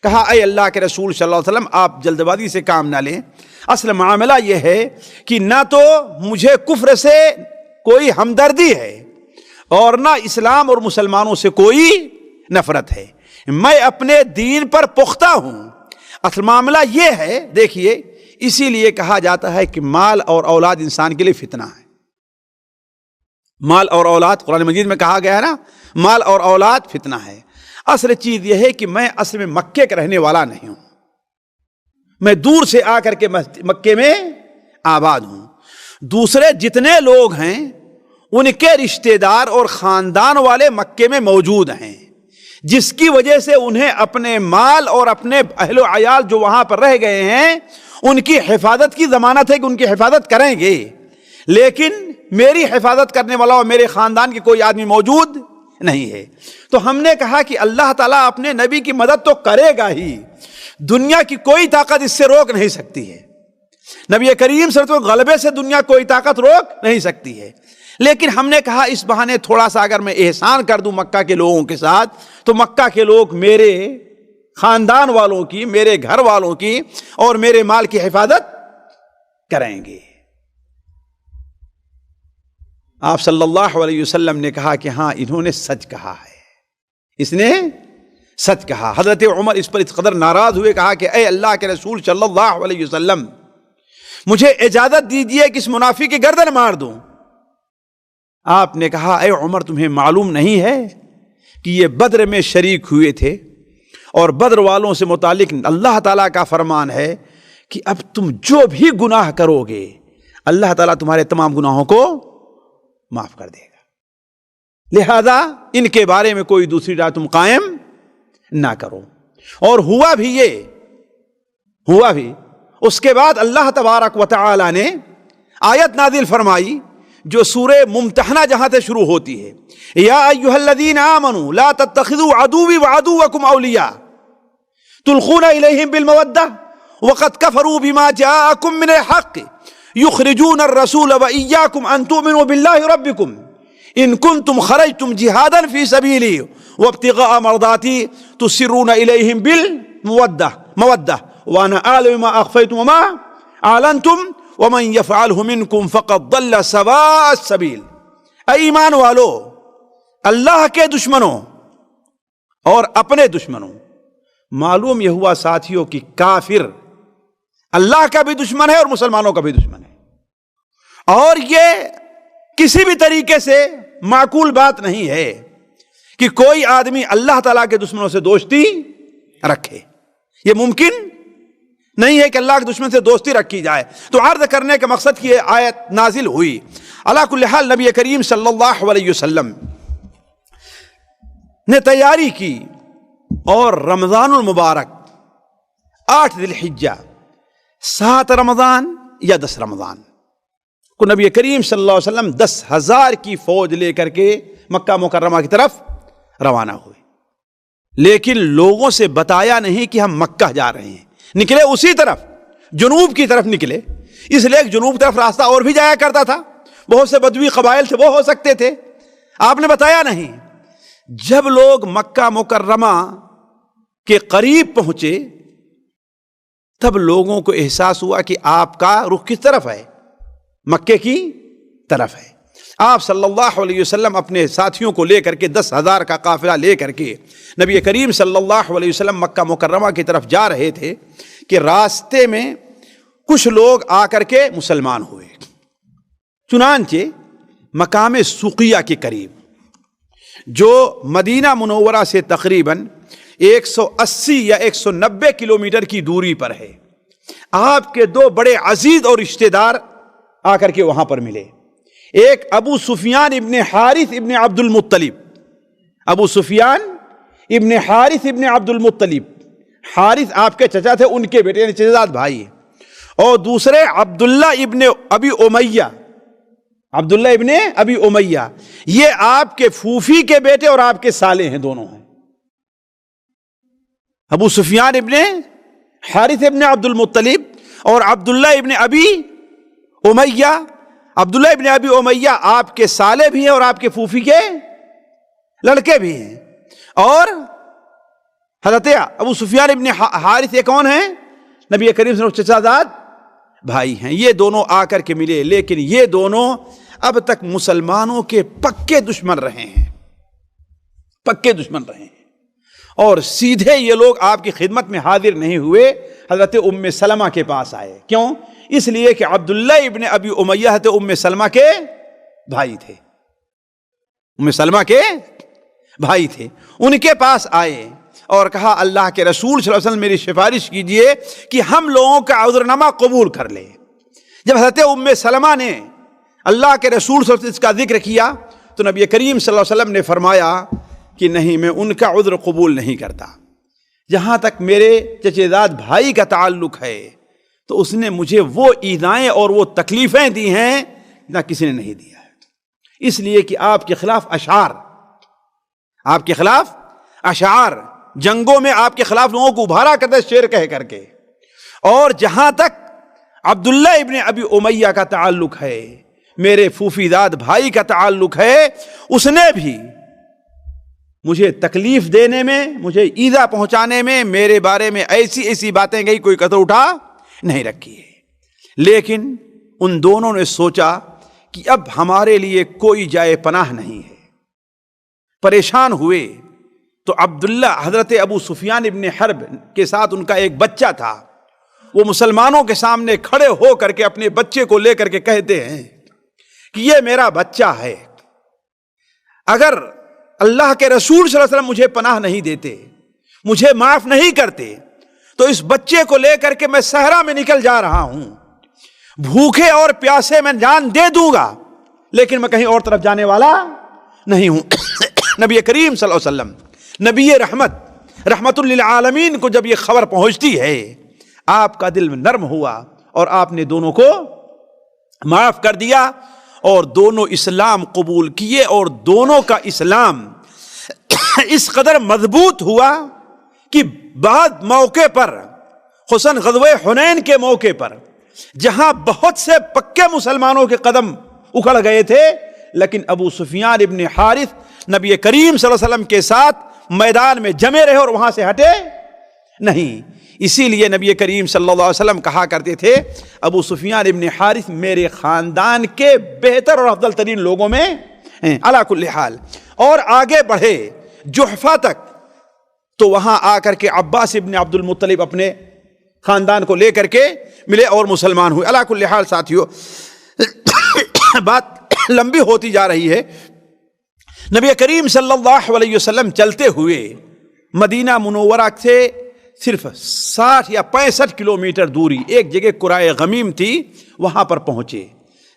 کہا اے اللہ کے رسول صلی اللہ علیہ وسلم آپ جلد بازی سے کام نہ لیں، اصل معاملہ یہ ہے کہ نہ تو مجھے کفر سے کوئی ہمدردی ہے اور نہ اسلام اور مسلمانوں سے کوئی نفرت ہے، میں اپنے دین پر پختہ ہوں۔ اصل معاملہ یہ ہے، دیکھیے اسی لیے کہا جاتا ہے کہ مال اور اولاد انسان کے لیے فتنہ ہے۔ مال اور اولاد، قرآن مجید میں کہا گیا ہے نا، مال اور اولاد فتنہ ہے۔ اصل چیز یہ ہے کہ میں اصل میں مکے کا رہنے والا نہیں ہوں، میں دور سے آ کر کے مکے میں آباد ہوں۔ دوسرے جتنے لوگ ہیں ان کے رشتہ دار اور خاندان والے مکے میں موجود ہیں، جس کی وجہ سے انہیں اپنے مال اور اپنے اہل و عیال جو وہاں پر رہ گئے ہیں ان کی حفاظت کی ضمانت ہے کہ ان کی حفاظت کریں گے، لیکن میری حفاظت کرنے والا اور میرے خاندان کے کوئی آدمی موجود نہیں ہے۔ تو ہم نے کہا کہ اللہ تعالیٰ اپنے نبی کی مدد تو کرے گا ہی، دنیا کی کوئی طاقت اس سے روک نہیں سکتی ہے، نبی کریم صلی اللہ علیہ وسلم غلبے سے دنیا کوئی طاقت روک نہیں سکتی ہے۔ لیکن ہم نے کہا اس بہانے تھوڑا سا اگر میں احسان کر دوں مکہ کے لوگوں کے ساتھ، تو مکہ کے لوگ میرے خاندان والوں کی، میرے گھر والوں کی اور میرے مال کی حفاظت کریں گے۔ آپ صلی اللہ علیہ وسلم نے کہا کہ ہاں انہوں نے سچ کہا ہے، اس نے سچ کہا۔ حضرت عمر اس پر اس قدر ناراض ہوئے، کہا کہ اے اللہ کے رسول صلی اللہ علیہ وسلم، مجھے اجازت دیجئے کہ اس منافق کی گردن مار دوں۔ آپ نے کہا اے عمر، تمہیں معلوم نہیں ہے کہ یہ بدر میں شریک ہوئے تھے، اور بدر والوں سے متعلق اللہ تعالیٰ کا فرمان ہے کہ اب تم جو بھی گناہ کرو گے اللہ تعالیٰ تمہارے تمام گناہوں کو معاف کر دے گا، لہذا ان کے بارے میں کوئی دوسری رائے تم قائم نہ کرو۔ اور ہوا بھی اس کے بعد اللہ تبارک و تعالی نے آیت نازل فرمائی جو سورہ ممتحنہ جہاں سے شروع ہوتی ہے، یا ایھا الذین آمنوا لا تتخذوا عدوی وعدوکم اولیاء تلقون الیہم بالمودہ وقد کفروا بما جاءکم من الحق یخرجون الرسول وإیاکم ان تؤمنوا باللہ ربکم ان کنتم خرجتم جہادا فی سبیلی وابتغاء مرضاتی تسرون الیہم بالمودہ وانا اعلم ما اخفیتم وما اعلنتم ومن يفعله منكم فقد ضل سواء السبيل۔ اے ایمان والو، اللہ کے دشمنوں اور اپنے دشمنوں، معلوم یہ ہوا ساتھیوں کہ کافر اللہ کا بھی دشمن ہے اور مسلمانوں کا بھی دشمن ہے، اور یہ کسی بھی طریقے سے معقول بات نہیں ہے کہ کوئی آدمی اللہ تعالیٰ کے دشمنوں سے دوستی رکھے، یہ ممکن نہیں ہے کہ اللہ کے دشمن سے دوستی رکھی جائے۔ تو عرض کرنے کا مقصد کہ یہ آیت نازل ہوئی۔ علی کل حال نبی کریم صلی اللہ علیہ وسلم نے تیاری کی، اور رمضان المبارک 8 ذی الحجہ 7 رمضان یا 10 رمضان کو نبی کریم صلی اللہ علیہ وسلم 10,000 کی فوج لے کر کے مکہ مکرمہ کی طرف روانہ ہوئے، لیکن لوگوں سے بتایا نہیں کہ ہم مکہ جا رہے ہیں، نکلے اسی طرف، جنوب کی طرف نکلے، اس لیے جنوب طرف راستہ اور بھی جایا کرتا تھا، بہت سے بدوی قبائل تھے، وہ ہو سکتے تھے، آپ نے بتایا نہیں۔ جب لوگ مکہ مکرمہ کے قریب پہنچے تب لوگوں کو احساس ہوا کہ آپ کا رخ کس طرف ہے، مکے کی طرف ہے۔ آپ صلی اللہ علیہ وسلم اپنے ساتھیوں کو لے کر کے 10,000 کا قافلہ لے کر کے نبی کریم صلی اللہ علیہ وسلم مکہ مکرمہ کی طرف جا رہے تھے کہ راستے میں کچھ لوگ آ کر کے مسلمان ہوئے۔ چنانچہ مقام سقیہ کے قریب، جو مدینہ منورہ سے تقریباً 180 یا 190 کلومیٹر کی دوری پر ہے، آپ کے 2 بڑے عزیز اور رشتہ دار آ کر کے وہاں پر ملے۔ ایک ابو سفیان ابن حارث ابن عبد المطلب، ابو سفیان ابن حارث ابن عبد المطلب، حارث آپ کے چچا تھے، ان کے بیٹے یعنی چچا بھائی، اور دوسرے عبداللہ ابن ابی امیہ، عبداللہ ابن ابی امیہ، یہ آپ کے پھوپھی کے بیٹے اور آپ کے سالے ہیں، دونوں ہیں۔ ابو سفیان ابن حارث ابن عبد المطلب اور عبداللہ ابن ابی امیہ، عبداللہ ابن ابی امیہ آپ کے سالے بھی ہیں اور آپ کے پھوپھی کے لڑکے بھی ہیں، اور حضرت ابو سفیان ابن حارث یہ کون ہیں؟ نبی کریم صلی اللہ علیہ وسلم چچا زاد بھائی ہیں۔ یہ دونوں آ کر کے ملے، لیکن یہ دونوں اب تک مسلمانوں کے پکے دشمن رہے ہیں، پکے دشمن رہے ہیں، اور سیدھے یہ لوگ آپ کی خدمت میں حاضر نہیں ہوئے، حضرت ام سلمہ کے پاس آئے۔ کیوں؟ اس لیے کہ عبداللہ ابن ابی امیہ حضرت ام سلمہ کے بھائی تھے، ام سلمہ کے بھائی تھے، ان کے پاس آئے اور کہا اللہ کے رسول صلی اللہ علیہ وسلم میری سفارش کیجئے کہ ہم لوگوں کا عذرنامہ قبول کر لیں۔ جب حضرت ام سلمہ نے اللہ کے رسول صلی اللہ علیہ وسلم کا ذکر کیا تو نبی کریم صلی اللہ علیہ وسلم نے فرمایا کہ نہیں، میں ان کا عذر قبول نہیں کرتا، جہاں تک میرے چچے زاد بھائی کا تعلق ہے تو اس نے مجھے وہ ایذائیں اور وہ تکلیفیں دی ہیں نہ کسی نے نہیں دیا ہے، اس لیے کہ آپ کے خلاف اشعار آپ کے خلاف اشعار، جنگوں میں آپ کے خلاف لوگوں کو ابھارا کرتے شعر کہہ کر کے. اور جہاں تک عبداللہ ابن ابی امیہ کا تعلق ہے، میرے پھوپھی داد بھائی کا تعلق ہے، اس نے بھی مجھے تکلیف دینے میں، مجھے ایذا پہنچانے میں، میرے بارے میں ایسی ایسی باتیں گئی، کوئی قطر اٹھا نہیں رکھی ہے. لیکن ان دونوں نے سوچا کہ اب ہمارے لیے کوئی جائے پناہ نہیں ہے. پریشان ہوئے تو عبداللہ حضرت ابو سفیان ابن حرب کے ساتھ ان کا ایک بچہ تھا، وہ مسلمانوں کے سامنے کھڑے ہو کر کے اپنے بچے کو لے کر کے کہتے ہیں کہ یہ میرا بچہ ہے، اگر اللہ کے رسول صلی اللہ علیہ وسلم مجھے پناہ نہیں دیتے، مجھے معاف نہیں کرتے، تو اس بچے کو لے کر کے میں صحرا میں نکل جا رہا ہوں، بھوکے اور پیاسے میں جان دے دوں گا، لیکن میں کہیں اور طرف جانے والا نہیں ہوں. نبی کریم صلی اللہ علیہ وسلم، نبی رحمت للعالمین کو جب یہ خبر پہنچتی ہے، آپ کا دل نرم ہوا اور آپ نے دونوں کو معاف کر دیا اور دونوں اسلام قبول کیے. اور دونوں کا اسلام اس قدر مضبوط ہوا کہ بعد موقع پر، خصوصاً غزوہ حنین کے موقع پر، جہاں بہت سے پکے مسلمانوں کے قدم اکھڑ گئے تھے، لیکن ابو سفیان ابن حارث نبی کریم صلی اللہ علیہ وسلم کے ساتھ میدان میں جمے رہے اور وہاں سے ہٹے نہیں. اسی لیے نبی کریم صلی اللہ علیہ وسلم کہا کرتے تھے ابو سفیان ابن حارث میرے خاندان کے بہتر اور افضل ترین لوگوں میں ہیں. علی کل حال. اور آگے بڑھے جحفہ تک، تو وہاں آ کر کے عباس ابن عبد المطلب اپنے خاندان کو لے کر کے ملے اور مسلمان ہوئے. علی کل حال ساتھیو، بات لمبی ہوتی جا رہی ہے. نبی کریم صلی اللہ علیہ وسلم چلتے ہوئے مدینہ منورہ سے صرف 60 یا 65 کلومیٹر دوری ایک جگہ قرائے غمیم تھی، وہاں پر پہنچے.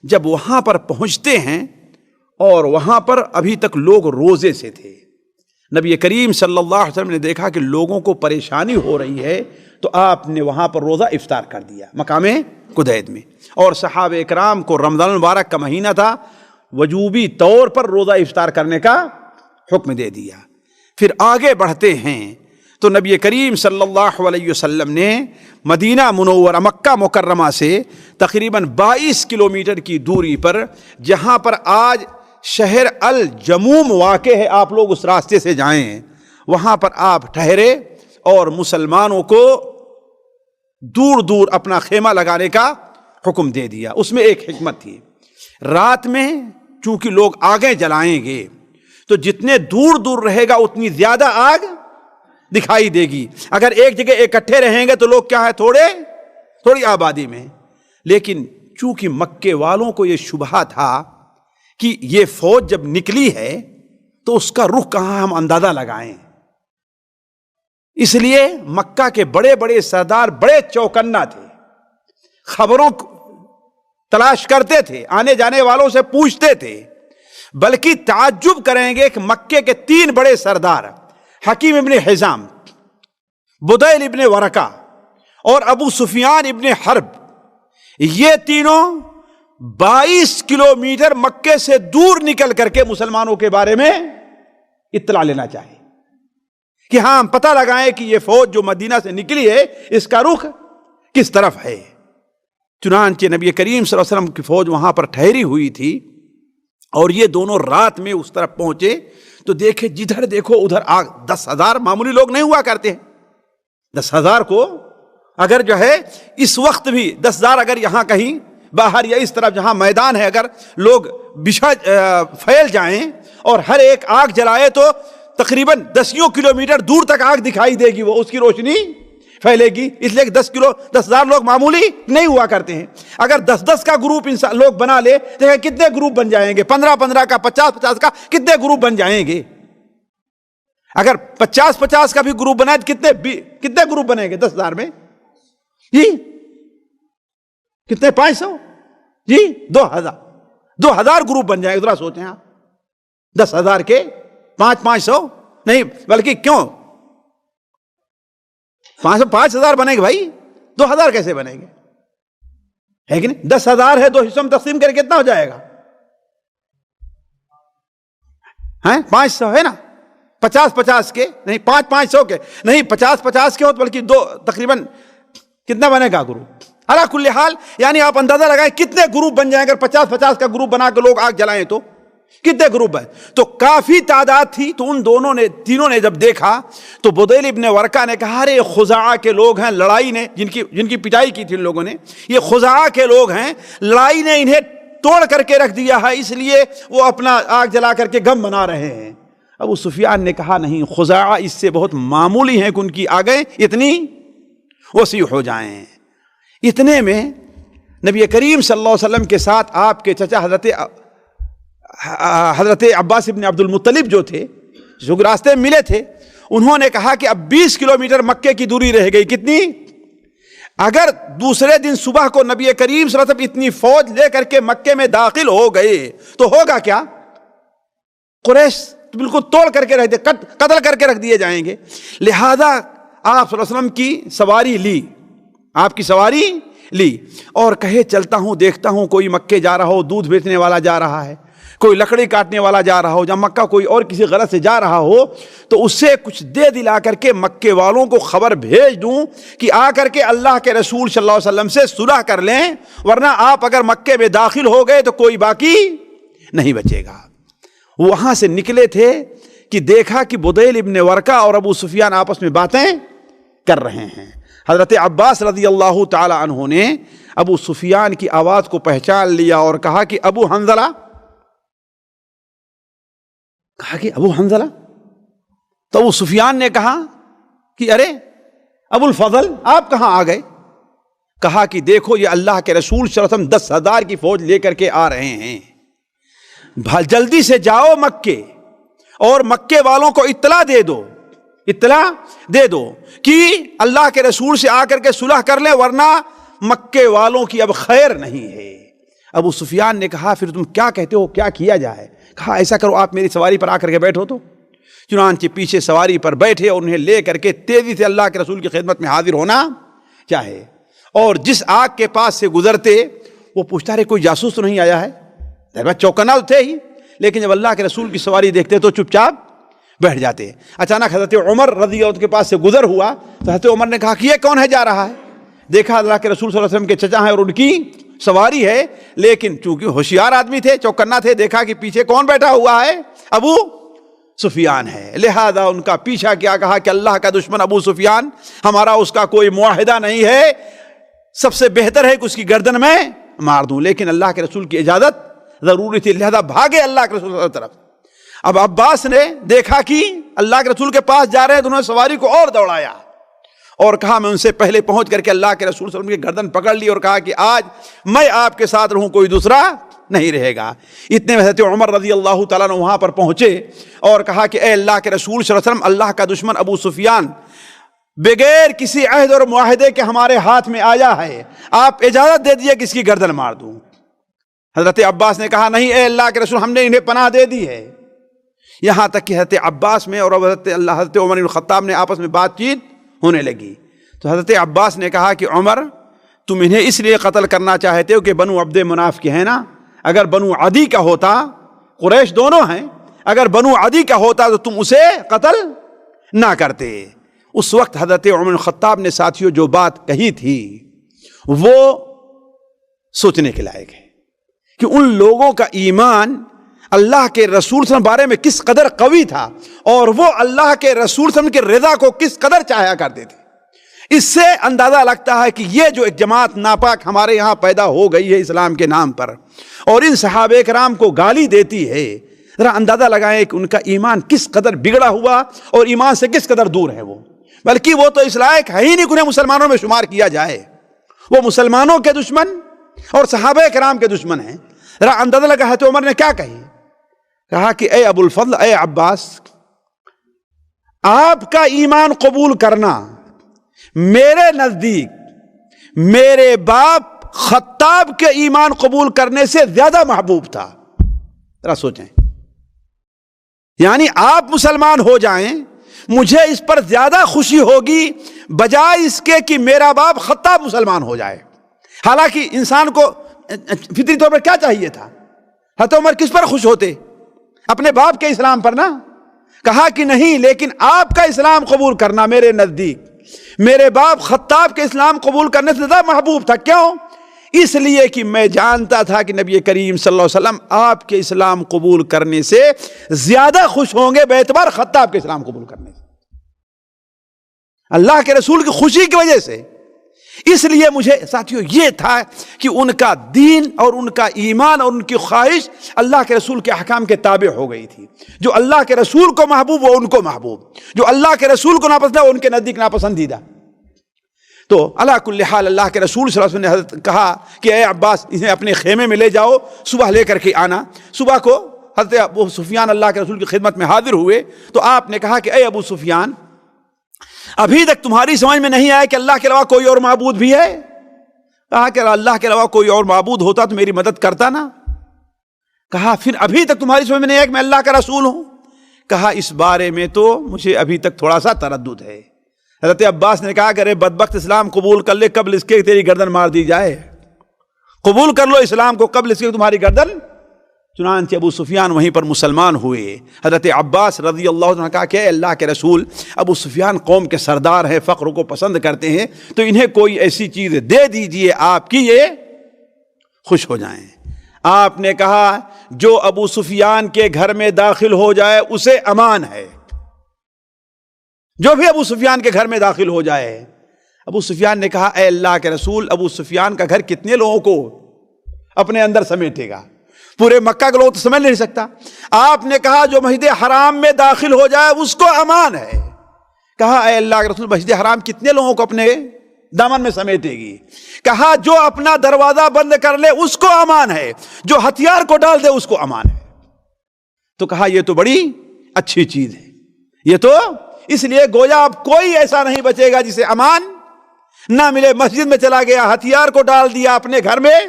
جب وہاں پر پہنچتے ہیں اور وہاں پر ابھی تک لوگ روزے سے تھے، نبی کریم صلی اللہ علیہ وسلم نے دیکھا کہ لوگوں کو پریشانی ہو رہی ہے، تو آپ نے وہاں پر روزہ افطار کر دیا مقام قدید میں. اور صحابہ اکرام کو رمضان المبارک کا مہینہ تھا، وجوبی طور پر روزہ افطار کرنے کا حکم دے دیا. پھر آگے بڑھتے ہیں تو نبی کریم صلی اللہ علیہ وسلم نے مدینہ منورہ مکہ مکرمہ سے تقریباً 22 کلومیٹر کی دوری پر، جہاں پر آج شہر الجموم واقع ہے، آپ لوگ اس راستے سے جائیں، وہاں پر آپ ٹھہرے اور مسلمانوں کو دور دور اپنا خیمہ لگانے کا حکم دے دیا. اس میں ایک حکمت تھی، رات میں چونکہ لوگ آگے جلائیں گے تو جتنے دور دور رہے گا اتنی زیادہ آگ دکھائی دے گی. اگر ایک جگہ اکٹھے رہیں گے تو لوگ کیا ہے، تھوڑی آبادی میں. لیکن چونکہ مکے والوں کو یہ شبہ تھا کہ یہ فوج جب نکلی ہے تو اس کا رخ کہاں ہم اندازہ لگائیں، اس لیے مکہ کے بڑے بڑے سردار بڑے چوکنا تھے، خبروں تلاش کرتے تھے، آنے جانے والوں سے پوچھتے تھے. بلکہ تعجب کریں گے کہ مکے کے 3 بڑے سردار حکیم ابن حزام، بدیل ابن ورقہ اور ابو سفیان ابن حرب، یہ تینوں 22 کلومیٹر مکے سے دور نکل کر کے مسلمانوں کے بارے میں اطلاع لینا چاہے کہ ہاں ہم پتہ لگائیں کہ یہ فوج جو مدینہ سے نکلی ہے اس کا رخ کس طرف ہے. چنانچہ نبی کریم صلی اللہ علیہ وسلم کی فوج وہاں پر ٹھہری ہوئی تھی اور یہ دونوں رات میں اس طرف پہنچے تو دیکھے جدھر دیکھو ادھر آگ. 10,000 معمولی لوگ نہیں ہوا کرتے ہیں. 10,000 کو اگر جو ہے اس وقت بھی 10,000 اگر یہاں کہیں باہر یا اس طرف جہاں میدان ہے اگر لوگ پھیل جائیں اور ہر ایک آگ جلائے تو تقریباً 10 کلومیٹر دور تک آگ دکھائی دے گی، وہ اس کی روشنی پھیلے گی. اس لیے کہ 10,000 لوگ معمولی نہیں ہوا کرتے ہیں. اگر 10 کا گروپ لوگ بنا لے تو کتنے گروپ بن جائیں گے، 15 کا، 50 کا، کتنے گروپ بن جائیں گے. اگر 50 کا بھی گروپ بنائے تو کتنے گروپ بنیں گے 10,000 میں جی؟ کتنے؟ 500 جی؟ 2,000 گروپ بن جائیں گے. ذرا سوچیں آپ، 10,000 کے 500 نہیں بلکہ کیوں 5,000 بنے گے بھائی، 2,000 کیسے بنے گے، ہے کہ نہیں؟ 10,000 ہے، 2 حصوں میں تقسیم کر کے کتنا ہو جائے گا؟ 500 ہے نا، 50-50 کے نہیں، 500 کے نہیں، 50-50 کے ہو بلکہ دو تقریباً کتنا بنے گا گروپ؟ علی کل حال یعنی آپ اندازہ لگائیں کتنے گروپ بن جائیں، اگر 50-50 کا گروپ بنا کے لوگ آگ جلائیں تو کتنے گروپ ہیں؟ تو کافی تعداد تھی۔ تو ان تینوں نے جب دیکھا تو بدیل ابن ورقہ نے کہا ارے خزاعہ کے لوگ ہیں، لڑائی نے جن کی پٹائی کی تھی ان لوگوں نے، یہ خزاعہ کے لوگ ہیں، لڑائی نے انہیں توڑ کر کے رکھ دیا ہے، اس لیے وہ اپنا آگ جلا کر کے غم منا رہے ہیں۔ ابو سفیان نے کہا نہیں، خزاعہ اس سے بہت معمولی ہیں کہ ان کی آگیں اتنی وسیع ہو جائیں۔ اتنے میں نبی کریم صلی اللہ علیہ وسلم کے ساتھ آپ کے چچا حضرت عباس ابن عبد المطلب جو تھے، جو راستے میں ملے تھے، انہوں نے کہا کہ اب 20 کلومیٹر مکے کی دوری رہ گئی۔ کتنی؟ اگر دوسرے دن صبح کو نبی کریم صلی اللہ علیہ وسلم اتنی فوج لے کر کے مکے میں داخل ہو گئے تو ہوگا کیا؟ قریش بالکل توڑ کر کے رکھ دے، قتل کر کے رکھ دیے جائیں گے۔ لہذا آپ صلی اللہ علیہ وسلم کی سواری لی، آپ کی سواری لی اور کہے چلتا ہوں، دیکھتا ہوں کوئی مکے جا رہا ہو، دودھ بیچنے والا جا رہا ہے، کوئی لکڑی کاٹنے والا جا رہا ہو، جب مکہ کوئی اور کسی غرض سے جا رہا ہو تو اس سے کچھ دے دلا کر کے مکے والوں کو خبر بھیج دوں کہ آ کر کے اللہ کے رسول صلی اللہ علیہ وسلم سے صلح کر لیں، ورنہ آپ اگر مکے میں داخل ہو گئے تو کوئی باقی نہیں بچے گا۔ وہاں سے نکلے تھے کہ دیکھا کہ بدیل ابن ورقہ اور ابو سفیان آپس میں باتیں کر رہے ہیں۔ حضرت عباس رضی اللہ تعالی عنہ نے ابو سفیان کی آواز کو پہچان لیا اور کہا کہ ابو حنظلہ، کہا کہ ابو حنظلہ، تو ابو سفیان نے کہا کہ ارے ابو الفضل آپ کہاں آ گئے؟ کہا کہ دیکھو یہ اللہ کے رسول صلی اللہ علیہ وسلم 10,000 کی فوج لے کر کے آ رہے ہیں، جلدی سے جاؤ مکے اور مکے والوں کو اطلاع دے دو کہ اللہ کے رسول سے آ کر کے صلح کر لیں، ورنہ مکے والوں کی اب خیر نہیں ہے۔ ابو سفیان نے کہا پھر تم کیا کہتے ہو، کیا کیا جائے؟ کہا ایسا کرو آپ میری سواری پر آ کر کے بیٹھو۔ تو چنانچہ پیچھے سواری پر بیٹھے اور انہیں لے کر کے تیزی سے اللہ کے رسول کی خدمت میں حاضر ہونا چاہے، اور جس آگ کے پاس سے گزرتے وہ پوچھتا رہے کوئی جاسوس تو نہیں آیا ہے؟ چوکنا تھے ہی، لیکن جب اللہ کے رسول کی سواری دیکھتے تو چپ چاپ بیٹھ جاتے۔ اچانک حضرت عمر رضی اللہ کے پاس سے گزر ہوا تو حضرت عمر نے کہا کہ یہ کون ہے جا رہا ہے؟ دیکھا اللہ کے رسول صلی اللہ علیہ وسلم کے چچا ہیں اور ان کی سواری ہے، لیکن چونکہ ہوشیار آدمی تھے، چوکنا تھے، دیکھا کہ پیچھے کون بیٹھا ہوا ہے؟ ابو سفیان ہے۔ لہذا ان کا پیچھا کیا، کہا کہ اللہ کا دشمن ابو سفیان، ہمارا اس کا کوئی معاہدہ نہیں ہے، سب سے بہتر ہے کہ اس کی گردن میں مار دوں، لیکن اللہ کے رسول کی اجازت ضروری تھی، لہذا بھاگے اللہ کے رسول کی طرف۔ اب عباس نے دیکھا کہ اللہ کے رسول کے پاس جا رہے ہیں تو انہوں نے سواری کو اور دوڑایا اور کہا میں ان سے پہلے پہنچ کر کے اللہ کے رسول صلی اللہ علیہ وسلم کی گردن پکڑ لی اور کہا کہ آج میں آپ کے ساتھ رہوں، کوئی دوسرا نہیں رہے گا۔ اتنے میں حضرت عمر رضی اللہ تعالیٰ عنہ وہاں پر پہنچے اور کہا کہ اے اللہ کے رسول صلی اللہ علیہ وسلم، اللہ کا دشمن ابو سفیان بغیر کسی عہد اور معاہدے کے ہمارے ہاتھ میں آیا ہے، آپ اجازت دے دیجئے کہ اس کی گردن مار دوں۔ حضرت عباس نے کہا نہیں اے اللہ کے رسول، ہم نے انہیں پناہ دے دی ہے۔ یہاں تک کہ حضرت عباس میں اور حضرت عمر بن الخطاب نے آپس میں بات چیت ہونے لگی تو حضرت عباس نے کہا کہ عمر تم انہیں اس لیے قتل کرنا چاہتے ہو کہ بنو عبد مناف کے ہیں نا، اگر بنو عدی کا ہوتا، قریش دونوں ہیں، اگر بنو عدی کا ہوتا تو تم اسے قتل نہ کرتے۔ اس وقت حضرت عمر بن الخطاب نے ساتھیوں جو بات کہی تھی وہ سوچنے کے لائق ہے کہ ان لوگوں کا ایمان اللہ کے رسول صلی اللہ علیہ وسلم بارے میں کس قدر قوی تھا اور وہ اللہ کے رسول صلی اللہ علیہ وسلم کے رضا کو کس قدر چاہیا کرتے تھے۔ اس سے اندازہ لگتا ہے کہ یہ جو ایک جماعت ناپاک ہمارے یہاں پیدا ہو گئی ہے اسلام کے نام پر اور ان صحابہ کرام کو گالی دیتی ہے، ذرا اندازہ لگائیں کہ ان کا ایمان کس قدر بگڑا ہوا اور ایمان سے کس قدر دور ہے وہ، بلکہ وہ تو اس لائق ہے ہی نہیں کہ انہیں مسلمانوں میں شمار کیا جائے، وہ مسلمانوں کے دشمن اور صحابہ کرام کے دشمن ہیں۔ ذرا اندازہ لگا حضرت عمر نے کیا کہی، کہا کہ اے ابو الفضل، اے عباس، آپ کا ایمان قبول کرنا میرے نزدیک میرے باپ خطاب کے ایمان قبول کرنے سے زیادہ محبوب تھا۔ ذرا سوچیں، یعنی آپ مسلمان ہو جائیں مجھے اس پر زیادہ خوشی ہوگی بجائے اس کے کہ میرا باپ خطاب مسلمان ہو جائے۔ حالانکہ انسان کو فطری طور پر کیا چاہیے تھا، حضرت عمر کس پر خوش ہوتے؟ اپنے باپ کے اسلام پر نا۔ کہا کہ نہیں، لیکن آپ کا اسلام قبول کرنا میرے نزدیک میرے باپ خطاب کے اسلام قبول کرنے سے زیادہ محبوب تھا۔ کیوں؟ اس لیے کہ میں جانتا تھا کہ نبی کریم صلی اللہ علیہ وسلم آپ کے اسلام قبول کرنے سے زیادہ خوش ہوں گے باعتبار خطاب کے اسلام قبول کرنے سے، اللہ کے رسول کی خوشی کی وجہ سے۔ اس لیے مجھے ساتھیوں یہ تھا کہ ان کا دین اور ان کا ایمان اور ان کی خواہش اللہ کے رسول کے احکام کے تابع ہو گئی تھی۔ جو اللہ کے رسول کو محبوب وہ ان کو محبوب، جو اللہ کے رسول کو ناپسند وہ ان کے نزدیک ناپسندیدہ۔ تو علی کل حال اللہ کے رسول صلی اللہ علیہ وسلم نے حضرت کہا کہ اے عباس انہیں اپنے خیمے میں لے جاؤ، صبح لے کر کے آنا۔ صبح کو حضرت ابو سفیان اللہ کے رسول کی خدمت میں حاضر ہوئے تو آپ نے کہا کہ اے ابو سفیان، ابھی تک تمہاری سمجھ میں نہیں آیا کہ اللہ کے علاوہ کوئی اور معبود بھی ہے؟ کہا کہ اللہ کے علاوہ کوئی اور معبود ہوتا تو میری مدد کرتا نا۔ کہا پھر ابھی تک تمہاری سمجھ میں نہیں آیا کہ میں اللہ کا رسول ہوں؟ کہا اس بارے میں تو مجھے ابھی تک تھوڑا سا تردد ہے۔ حضرت عباس نے کہا کہ ارے بدبخت اسلام قبول کر لے قبل اس کے تیری گردن مار دی جائے، قبول کر لو اسلام کو قبل اس کے تمہاری گردن۔ چنانچہ ابو سفیان وہیں پر مسلمان ہوئے۔ حضرت عباس رضی اللہ عنہ نے کہا کہ اے اللہ کے رسول، ابو سفیان قوم کے سردار ہیں، فقر کو پسند کرتے ہیں، تو انہیں کوئی ایسی چیز دے دیجئے آپ کی یہ خوش ہو جائیں۔ آپ نے کہا جو ابو سفیان کے گھر میں داخل ہو جائے اسے امان ہے، جو بھی ابو سفیان کے گھر میں داخل ہو جائے۔ ابو سفیان نے کہا اے اللہ کے رسول، ابو سفیان کا گھر کتنے لوگوں کو اپنے اندر سمیٹے گا؟ پورے مکہ کے لوگ تو سمجھ نہیں سکتا۔ آپ نے کہا جو مسجد حرام میں داخل ہو جائے اس کو امان ہے۔ کہا اے اللہ کے رسول، مسجد حرام کتنے لوگوں کو اپنے دامن میں سمیٹے گی؟ کہا جو اپنا دروازہ بند کر لے اس کو امان ہے، جو ہتھیار کو ڈال دے اس کو امان ہے۔ تو کہا یہ تو بڑی اچھی چیز ہے، یہ تو اس لیے گویا اب کوئی ایسا نہیں بچے گا جسے امان نہ ملے۔ مسجد میں چلا گیا، ہتھیار کو ڈال دیا، اپنے گھر میں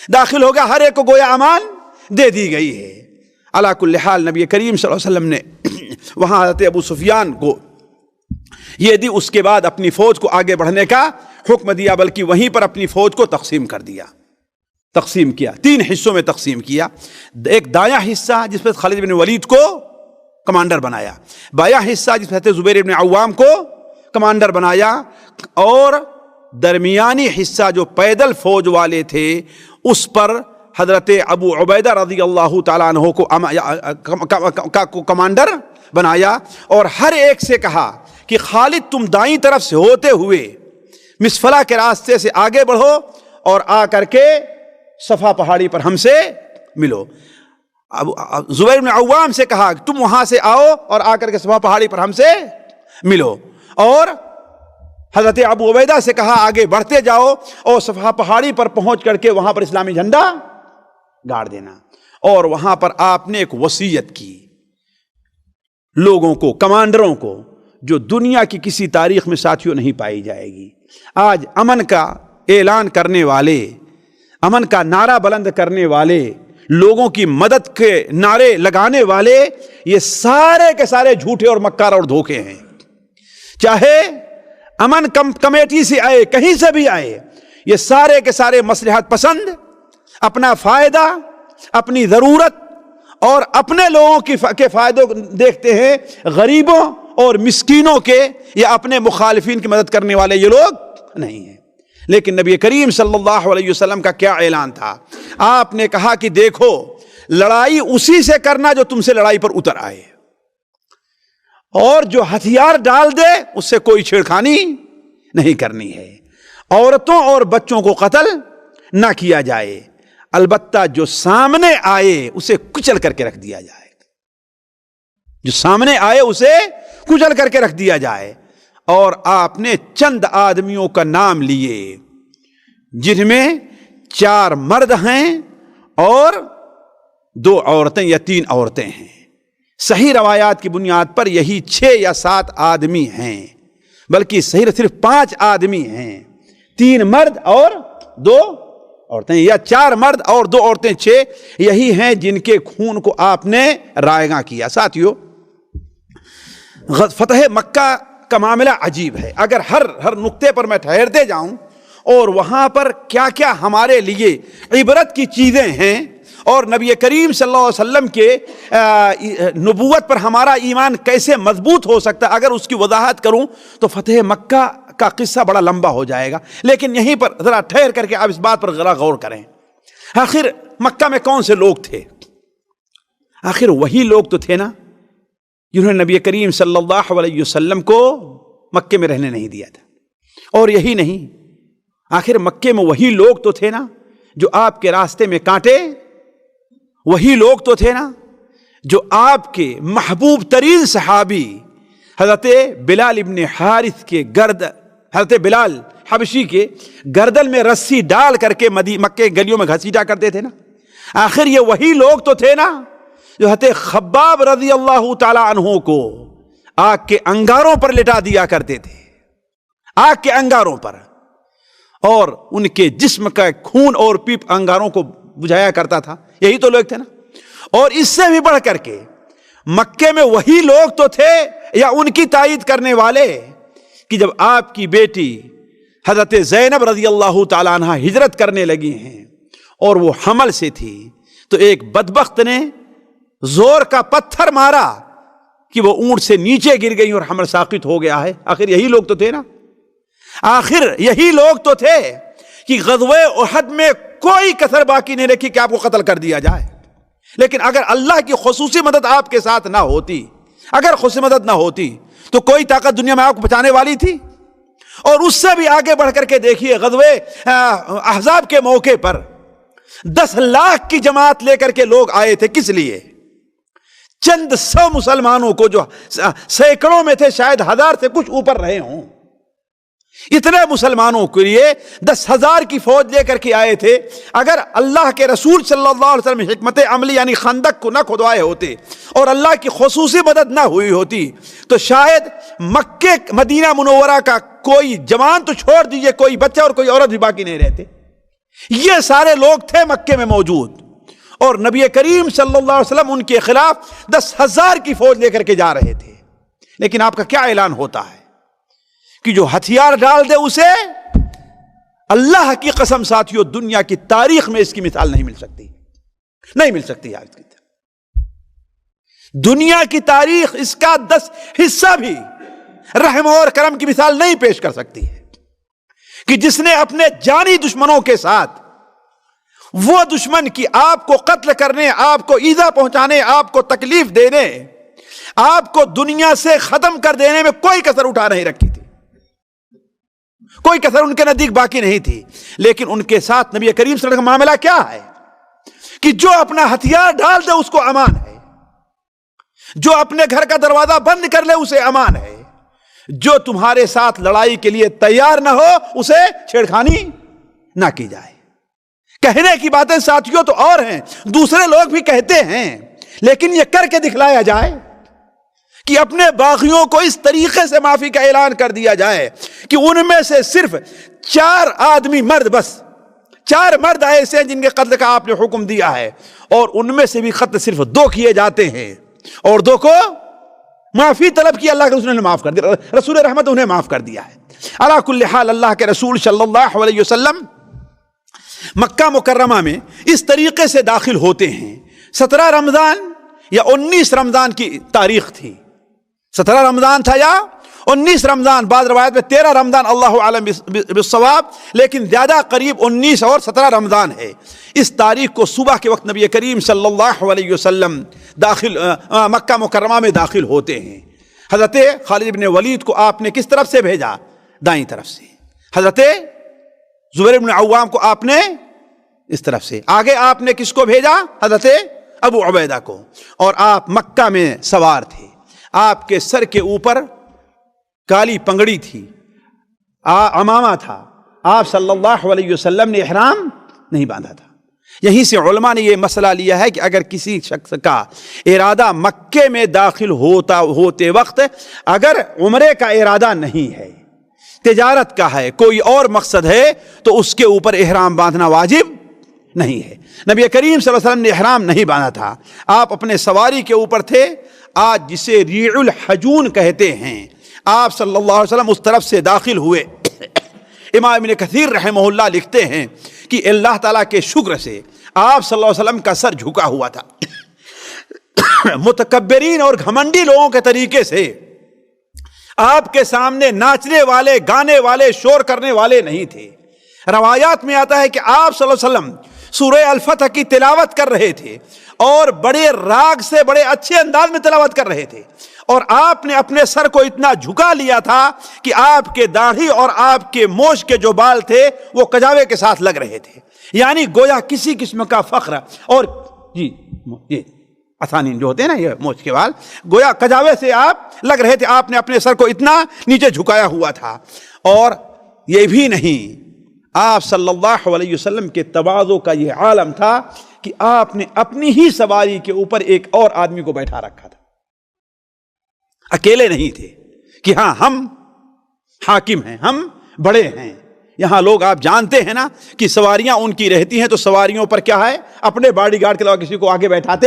داخل ہو گیا، ہر ایک کو گویا امان دے دی گئی ہے۔ علی کل حال نبی کریم صلی اللہ علیہ وسلم نے وہاں حضرت ابو سفیان کو یہ دی، اس کے بعد اپنی فوج کو آگے بڑھنے کا حکم دیا، بلکہ وہیں پر اپنی فوج کو تقسیم کر دیا، تقسیم کیا، 3 حصوں میں تقسیم کیا۔ ایک دایاں حصہ جس پر خالد بن ولید کو کمانڈر بنایا، بایاں حصہ جس پر زبیر بن عوام کو کمانڈر بنایا، اور درمیانی حصہ جو پیدل فوج والے تھے اس پر حضرت ابو عبیدہ رضی اللہ تعالیٰ عنہ کو کمانڈر بنایا، اور ہر ایک سے کہا کہ خالد تم دائیں طرف سے ہوتے ہوئے مسفلہ کے راستے سے آگے بڑھو اور آ کر کے صفا پہاڑی پر ہم سے ملو۔ زبیر بن عوام سے کہا کہ تم وہاں سے آؤ اور آ کر کے صفا پہاڑی پر ہم سے ملو، اور حضرت ابو عبیدہ سے کہا آگے بڑھتے جاؤ اور صفا پہاڑی پر پہنچ کر کے وہاں پر اسلامی جھنڈا گاڑ دینا۔ اور وہاں پر آپ نے ایک وصیت کی لوگوں کو، کمانڈروں کو، جو دنیا کی کسی تاریخ میں ساتھیوں نہیں پائی جائے گی۔ آج امن کا اعلان کرنے والے، امن کا نعرہ بلند کرنے والے، لوگوں کی مدد کے نعرے لگانے والے، یہ سارے کے سارے جھوٹے اور مکار اور دھوکے ہیں۔ چاہے امن کمیٹی سے آئے، کہیں سے بھی آئے، یہ سارے کے سارے مصلحت پسند، اپنا فائدہ، اپنی ضرورت اور اپنے لوگوں کے فائدوں دیکھتے ہیں، غریبوں اور مسکینوں کے یا اپنے مخالفین کی مدد کرنے والے یہ لوگ نہیں ہیں۔ لیکن نبی کریم صلی اللہ علیہ وسلم کا کیا اعلان تھا؟ آپ نے کہا کہ دیکھو، لڑائی اسی سے کرنا جو تم سے لڑائی پر اتر آئے، اور جو ہتھیار ڈال دے اس سے کوئی چھیڑخانی نہیں کرنی ہے، عورتوں اور بچوں کو قتل نہ کیا جائے، البتہ جو سامنے آئے اسے کچل کر کے رکھ دیا جائے، جو سامنے آئے اسے کچل کر کے رکھ دیا جائے۔ اور آپ نے چند آدمیوں کا نام لیے جن میں 4 مرد ہیں اور 2 عورتیں یا 3 عورتیں ہیں۔ صحیح روایات کی بنیاد پر یہی 6 یا 7 آدمی ہیں، بلکہ صحیح صرف 5 آدمی ہیں، 3 مرد اور 2 عورتیں، یا 4 مرد اور 2 عورتیں، 6 یہی ہیں جن کے خون کو آپ نے رائیگاں کیا۔ ساتھیو، فتح مکہ کا معاملہ عجیب ہے۔ اگر ہر نقطے پر میں ٹھہرتے جاؤں اور وہاں پر کیا کیا ہمارے لیے عبرت کی چیزیں ہیں اور نبی کریم صلی اللہ علیہ وسلم کے نبوت پر ہمارا ایمان کیسے مضبوط ہو سکتا ہے، اگر اس کی وضاحت کروں تو فتح مکہ کا قصہ بڑا لمبا ہو جائے گا، لیکن یہیں پر ذرا ٹھہر کر کے آپ اس بات پر ذرا غور کریں۔ آخر مکہ میں کون سے لوگ تھے؟ آخر وہی لوگ تو تھے نا جنہوں نے نبی کریم صلی اللہ علیہ وسلم کو مکے میں رہنے نہیں دیا تھا۔ اور یہی نہیں، آخر مکے میں وہی لوگ تو تھے نا جو آپ کے راستے میں کانٹے، وہی لوگ تو تھے نا جو آپ کے محبوب ترین صحابی حضرت بلال ابن حارث کے حضرت بلال حبشی کے گردن میں رسی ڈال کر کے مکے گلیوں میں گھسیٹا کرتے تھے نا۔ آخر یہ وہی لوگ تو تھے نا جو حضرت خباب رضی اللہ تعالی عنہ کو آگ کے انگاروں پر لٹا دیا کرتے تھے، آگ کے انگاروں پر، اور ان کے جسم کا خون اور پیپ انگاروں کو بجھایا کرتا تھا۔ یہی تو لوگ تھے نا۔ اور اس سے بھی بڑھ کر کے مکے میں وہی لوگ تو تھے یا ان کی تائید کرنے والے کہ جب آپ کی بیٹی حضرت زینب رضی اللہ تعالیٰ عنہ ہجرت کرنے لگی ہیں اور وہ حمل سے تھی تو ایک بدبخت نے زور کا پتھر مارا کہ وہ اونٹ سے نیچے گر گئی اور حمل ساقط ہو گیا ہے۔ آخر یہی لوگ تو تھے نا، آخر یہی لوگ تو تھے کہ غزوہ احد میں کوئی کسر باقی نہیں رکھی کہ آپ کو قتل کر دیا جائے۔ لیکن اگر اللہ کی خصوصی مدد آپ کے ساتھ نہ ہوتی، اگر خصوصی مدد نہ ہوتی تو کوئی طاقت دنیا میں آپ کو بچانے والی تھی؟ اور اس سے بھی آگے بڑھ کر کے دیکھیے، غزوہ احزاب کے موقع پر 10 لاکھ کی جماعت لے کر کے لوگ آئے تھے، کس لیے؟ چند 100 مسلمانوں کو جو سینکڑوں میں تھے، شاید 1000 سے کچھ اوپر رہے ہوں، اتنے مسلمانوں کے لیے 10,000 کی فوج لے کر کے آئے تھے۔ اگر اللہ کے رسول صلی اللہ علیہ وسلم حکمت عملی یعنی خندق کو نہ کھدوائے ہوتے اور اللہ کی خصوصی مدد نہ ہوئی ہوتی تو شاید مکے مدینہ منورہ کا کوئی جوان تو چھوڑ دیجئے، کوئی بچہ اور کوئی عورت بھی باقی نہیں رہتے۔ یہ سارے لوگ تھے مکے میں موجود، اور نبی کریم صلی اللہ علیہ وسلم ان کے خلاف 10,000 کی فوج لے کر کے جا رہے تھے۔ لیکن آپ کا کیا اعلان ہوتا ہے کہ جو ہتھیار ڈال دے اسے، اللہ کی قسم ساتھیوں دنیا کی تاریخ میں اس کی مثال نہیں مل سکتی، نہیں مل سکتی آج کی دنیا کی تاریخ اس کا 10 حصہ بھی رحم اور کرم کی مثال نہیں پیش کر سکتی ہے کہ جس نے اپنے جانی دشمنوں کے ساتھ، وہ دشمن کی آپ کو قتل کرنے، آپ کو ایذا پہنچانے، آپ کو تکلیف دینے، آپ کو دنیا سے ختم کر دینے میں کوئی کسر اٹھا نہیں رکھی تھی، کوئی کسر ان کے نزدیک باقی نہیں تھی۔ لیکن ان کے ساتھ نبی کریم صلی اللہ علیہ وسلم کا معاملہ کیا ہے کہ جو اپنا ہتھیار ڈال دے اس کو امان ہے، جو اپنے گھر کا دروازہ بند کر لے اسے امان ہے، جو تمہارے ساتھ لڑائی کے لیے تیار نہ ہو اسے چھیڑخانی نہ کی جائے۔ کہنے کی باتیں ساتھیوں تو اور ہیں، دوسرے لوگ بھی کہتے ہیں، لیکن یہ کر کے دکھلایا جائے کہ اپنے باغیوں کو اس طریقے سے معافی کا اعلان کر دیا جائے کہ ان میں سے صرف 4 آدمی مرد، بس 4 مرد ایسے ہیں جن کے قتل کا آپ نے حکم دیا ہے، اور ان میں سے بھی قتل صرف 2 کیے جاتے ہیں، اور 2 کو معافی طلب کی، اللہ کے رسول نے معاف کر دیا، رسول رحمت انہیں معاف کر دیا ہے۔ علی کل حال اللہ کے رسول صلی اللہ علیہ وسلم مکہ مکرمہ میں اس طریقے سے داخل ہوتے ہیں۔ 17 رمضان یا 19 رمضان کی تاریخ تھی، 17 رمضان تھا یا 19 رمضان، بعض روایت میں 13 رمضان، اللہ عالم بالصواب، لیکن زیادہ قریب 19 اور 17 رمضان ہے۔ اس تاریخ کو صبح کے وقت نبی کریم صلی اللہ علیہ وسلم مکہ مکرمہ میں داخل ہوتے ہیں۔ حضرت خالد بن ولید کو آپ نے کس طرف سے بھیجا؟ دائیں طرف سے۔ حضرت زبیر بن عوام کو آپ نے اس طرف سے۔ آگے آپ نے کس کو بھیجا؟ حضرت ابو عبیدہ کو۔ اور آپ مکہ میں سوار تھے، آپ کے سر کے اوپر کالی پگڑی تھی، عمامہ تھا، آپ صلی اللہ علیہ وسلم نے احرام نہیں باندھا تھا۔ یہیں سے علماء نے یہ مسئلہ لیا ہے کہ اگر کسی شخص کا ارادہ مکے میں داخل ہوتے وقت اگر عمرے کا ارادہ نہیں ہے، تجارت کا ہے، کوئی اور مقصد ہے، تو اس کے اوپر احرام باندھنا واجب نہیں ہے۔ نبی کریم صلی اللہ علیہ وسلم نے احرام نہیں باندھا تھا، آپ اپنے سواری کے اوپر تھے، آج جسے ریع الحجون کہتے ہیں، آپ صلی اللہ علیہ وسلم اس طرف سے داخل ہوئے۔ امام ابن کثیر رحمہ اللہ لکھتے ہیں کہ اللہ تعالیٰ کے شکر سے آپ صلی اللہ علیہ وسلم کا سر جھکا ہوا تھا. متکبرین اور گھمنڈی لوگوں کے طریقے سے آپ کے سامنے ناچنے والے، گانے والے، شور کرنے والے نہیں تھے. روایات میں آتا ہے کہ آپ صلی اللہ علیہ وسلم سورہ الفتح کی تلاوت کر رہے تھے اور بڑے راگ سے، بڑے اچھے انداز میں تلاوت کر رہے تھے، اور آپ نے اپنے سر کو اتنا جھکا لیا تھا کہ آپ کے داڑھی اور آپ کے مونچھ کے جو بال تھے وہ کجاوے کے ساتھ لگ رہے تھے. یعنی گویا کسی قسم کا فخر اور یہ اسانین جو ہوتے ہیں نا، یہ مونچھ کے بال گویا کجاوے سے آپ لگ رہے تھے. آپ نے اپنے سر کو اتنا نیچے جھکایا ہوا تھا. اور یہ بھی نہیں، آپ صلی اللہ علیہ وسلم کے تواضع کا یہ عالم تھا کہ آپ نے اپنی ہی سواری کے اوپر ایک اور آدمی کو بیٹھا رکھا تھا. اکیلے نہیں تھے کہ ہاں ہم حاکم ہیں، ہم بڑے ہیں. یہاں لوگ آپ جانتے ہیں نا کہ سواریاں ان کی رہتی ہیں تو سواریوں پر کیا ہے، اپنے باڈی گارڈ کے علاوہ کسی کو آگے بیٹھاتے،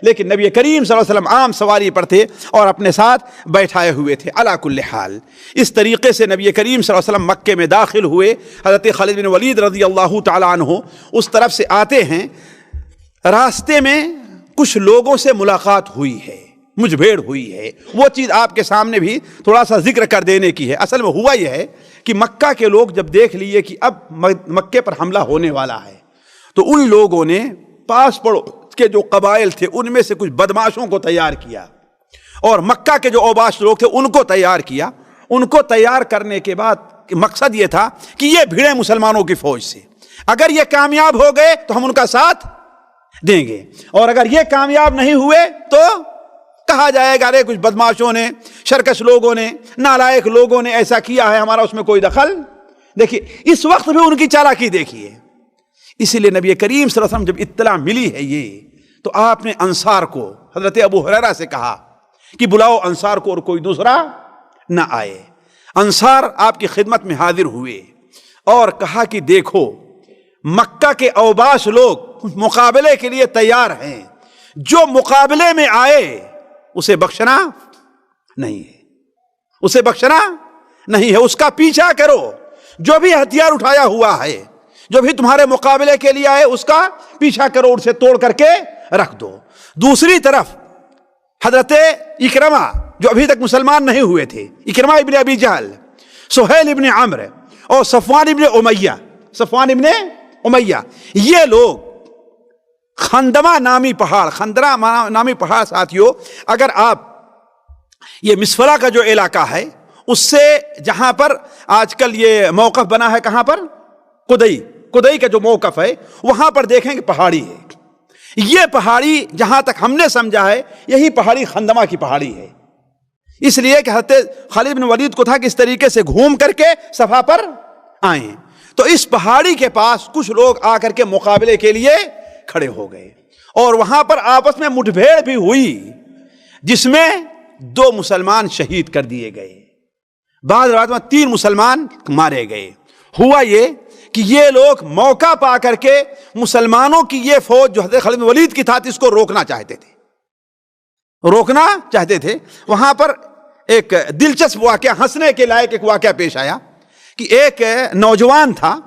لیکن نبی کریم صلی اللہ علیہ وسلم عام سواری پر تھے اور اپنے ساتھ بیٹھائے ہوئے تھے. علی کل حال اس طریقے سے نبی کریم صلی اللہ علیہ وسلم مکے میں داخل ہوئے. حضرت خالد بن ولید رضی اللہ تعالیٰ عنہ اس طرف سے آتے ہیں. راستے میں کچھ لوگوں سے ملاقات ہوئی ہے، مجھ بھیڑ ہوئی ہے. وہ چیز آپ کے سامنے بھی تھوڑا سا ذکر کر دینے کی ہے. اصل میں ہوا یہ ہے کہ مکہ کے لوگ جب دیکھ لیے کہ اب مکے پر حملہ ہونے والا ہے تو ان لوگوں نے پاس پڑوس کے جو قبائل تھے ان میں سے کچھ بدماشوں کو تیار کیا اور مکہ کے جو اوباش لوگ تھے ان کو تیار کیا. ان کو تیار کرنے کے بعد مقصد یہ تھا کہ یہ بھیڑیں مسلمانوں کی فوج سے، اگر یہ کامیاب ہو گئے تو ہم ان کا ساتھ دیں گے، اور اگر یہ کامیاب نہیں ہوئے تو کہا جائے گا ارے کچھ بدماشوں نے، شرکش لوگوں نے، نالائق لوگوں نے ایسا کیا ہے، ہمارا اس میں کوئی دخل. دیکھیے اس وقت بھی ان کی چالاکی دیکھیے. اسی لیے نبی کریم صلی اللہ علیہ وسلم جب اطلاع ملی ہے یہ تو آپ نے انصار کو، حضرت ابو ہریرہ سے کہا کہ بلاؤ انصار کو اور کوئی دوسرا نہ آئے. انصار آپ کی خدمت میں حاضر ہوئے اور کہا کہ دیکھو مکہ کے اوباش لوگ مقابلے کے لیے تیار ہیں، جو مقابلے میں آئے اسے بخشنا نہیں ہے، اسے بخشنا نہیں ہے، اس کا پیچھا کرو. جو بھی ہتھیار اٹھایا ہوا ہے، جو بھی تمہارے مقابلے کے لیے آئے اس کا پیچھا کرو، اسے توڑ کر کے رکھ دو. دوسری طرف حضرت اکرمہ جو ابھی تک مسلمان نہیں ہوئے تھے، اکرمہ ابن ابی جہل، سہیل ابن عمرو اور صفوان ابن امیہ، یہ لوگ خندمہ نامی پہاڑ ساتھیوں، اگر آپ یہ مسفلا کا جو علاقہ ہے اس سے جہاں پر آج کل یہ موقف بنا ہے، کہاں پر، قدئی کا جو موقف ہے وہاں پر دیکھیں کہ پہاڑی ہے. یہ پہاڑی جہاں تک ہم نے سمجھا ہے یہی پہاڑی خندمہ کی پہاڑی ہے، اس لیے کہ حضرت خالد بن ولید کو تھا کہ اس طریقے سے گھوم کر کے صفا پر آئیں. تو اس پہاڑی کے پاس کچھ لوگ آ کر کے مقابلے کے لیے کھڑے ہو گئے اور وہاں پر آپس میں مٹھ بھیڑ بھی ہوئی جس میں 2 مسلمان شہید کر دیے گئے، بعض روایت میں 3 مسلمان مارے گئے. ہوا یہ کہ یہ لوگ موقع پا کر کے مسلمانوں کی یہ فوج جو حضرت خالد بن ولید کی تھا اس کو روکنا چاہتے تھے. وہاں پر ایک دلچسپ واقعہ، ہنسنے کے لائق ایک واقعہ پیش آیا کہ ایک نوجوان تھا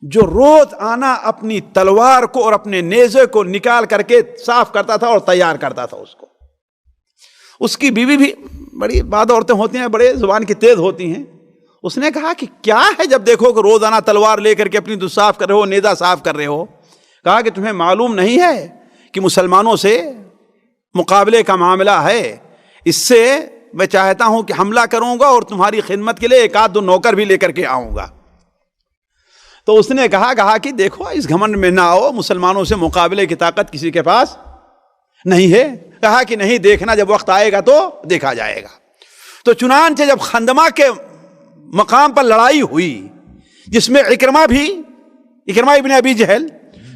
جو روز آنا اپنی تلوار کو اور اپنے نیزے کو نکال کر کے صاف کرتا تھا اور تیار کرتا تھا اس کو. اس کی بیوی بھی بڑی بعض عورتیں ہوتی ہیں بڑے زبان کی تیز ہوتی ہیں. اس نے کہا کہ کیا ہے جب دیکھو کہ روزانہ تلوار لے کر کے اپنی تو صاف کر رہے ہو، نیزہ صاف کر رہے ہو. کہا کہ تمہیں معلوم نہیں ہے کہ مسلمانوں سے مقابلے کا معاملہ ہے، اس سے میں چاہتا ہوں کہ حملہ کروں گا اور تمہاری خدمت کے لیے 1-2 نوکر بھی لے کر کے آؤں گا. تو اس نے کہا کہ دیکھو اس گھمنڈ میں نہ آؤ، مسلمانوں سے مقابلے کی طاقت کسی کے پاس نہیں ہے. کہا کہ نہیں، دیکھنا جب وقت آئے گا تو دیکھا جائے گا. تو چنانچہ جب خندمہ کے مقام پر لڑائی ہوئی جس میں اکرمہ ابن ابی جہل،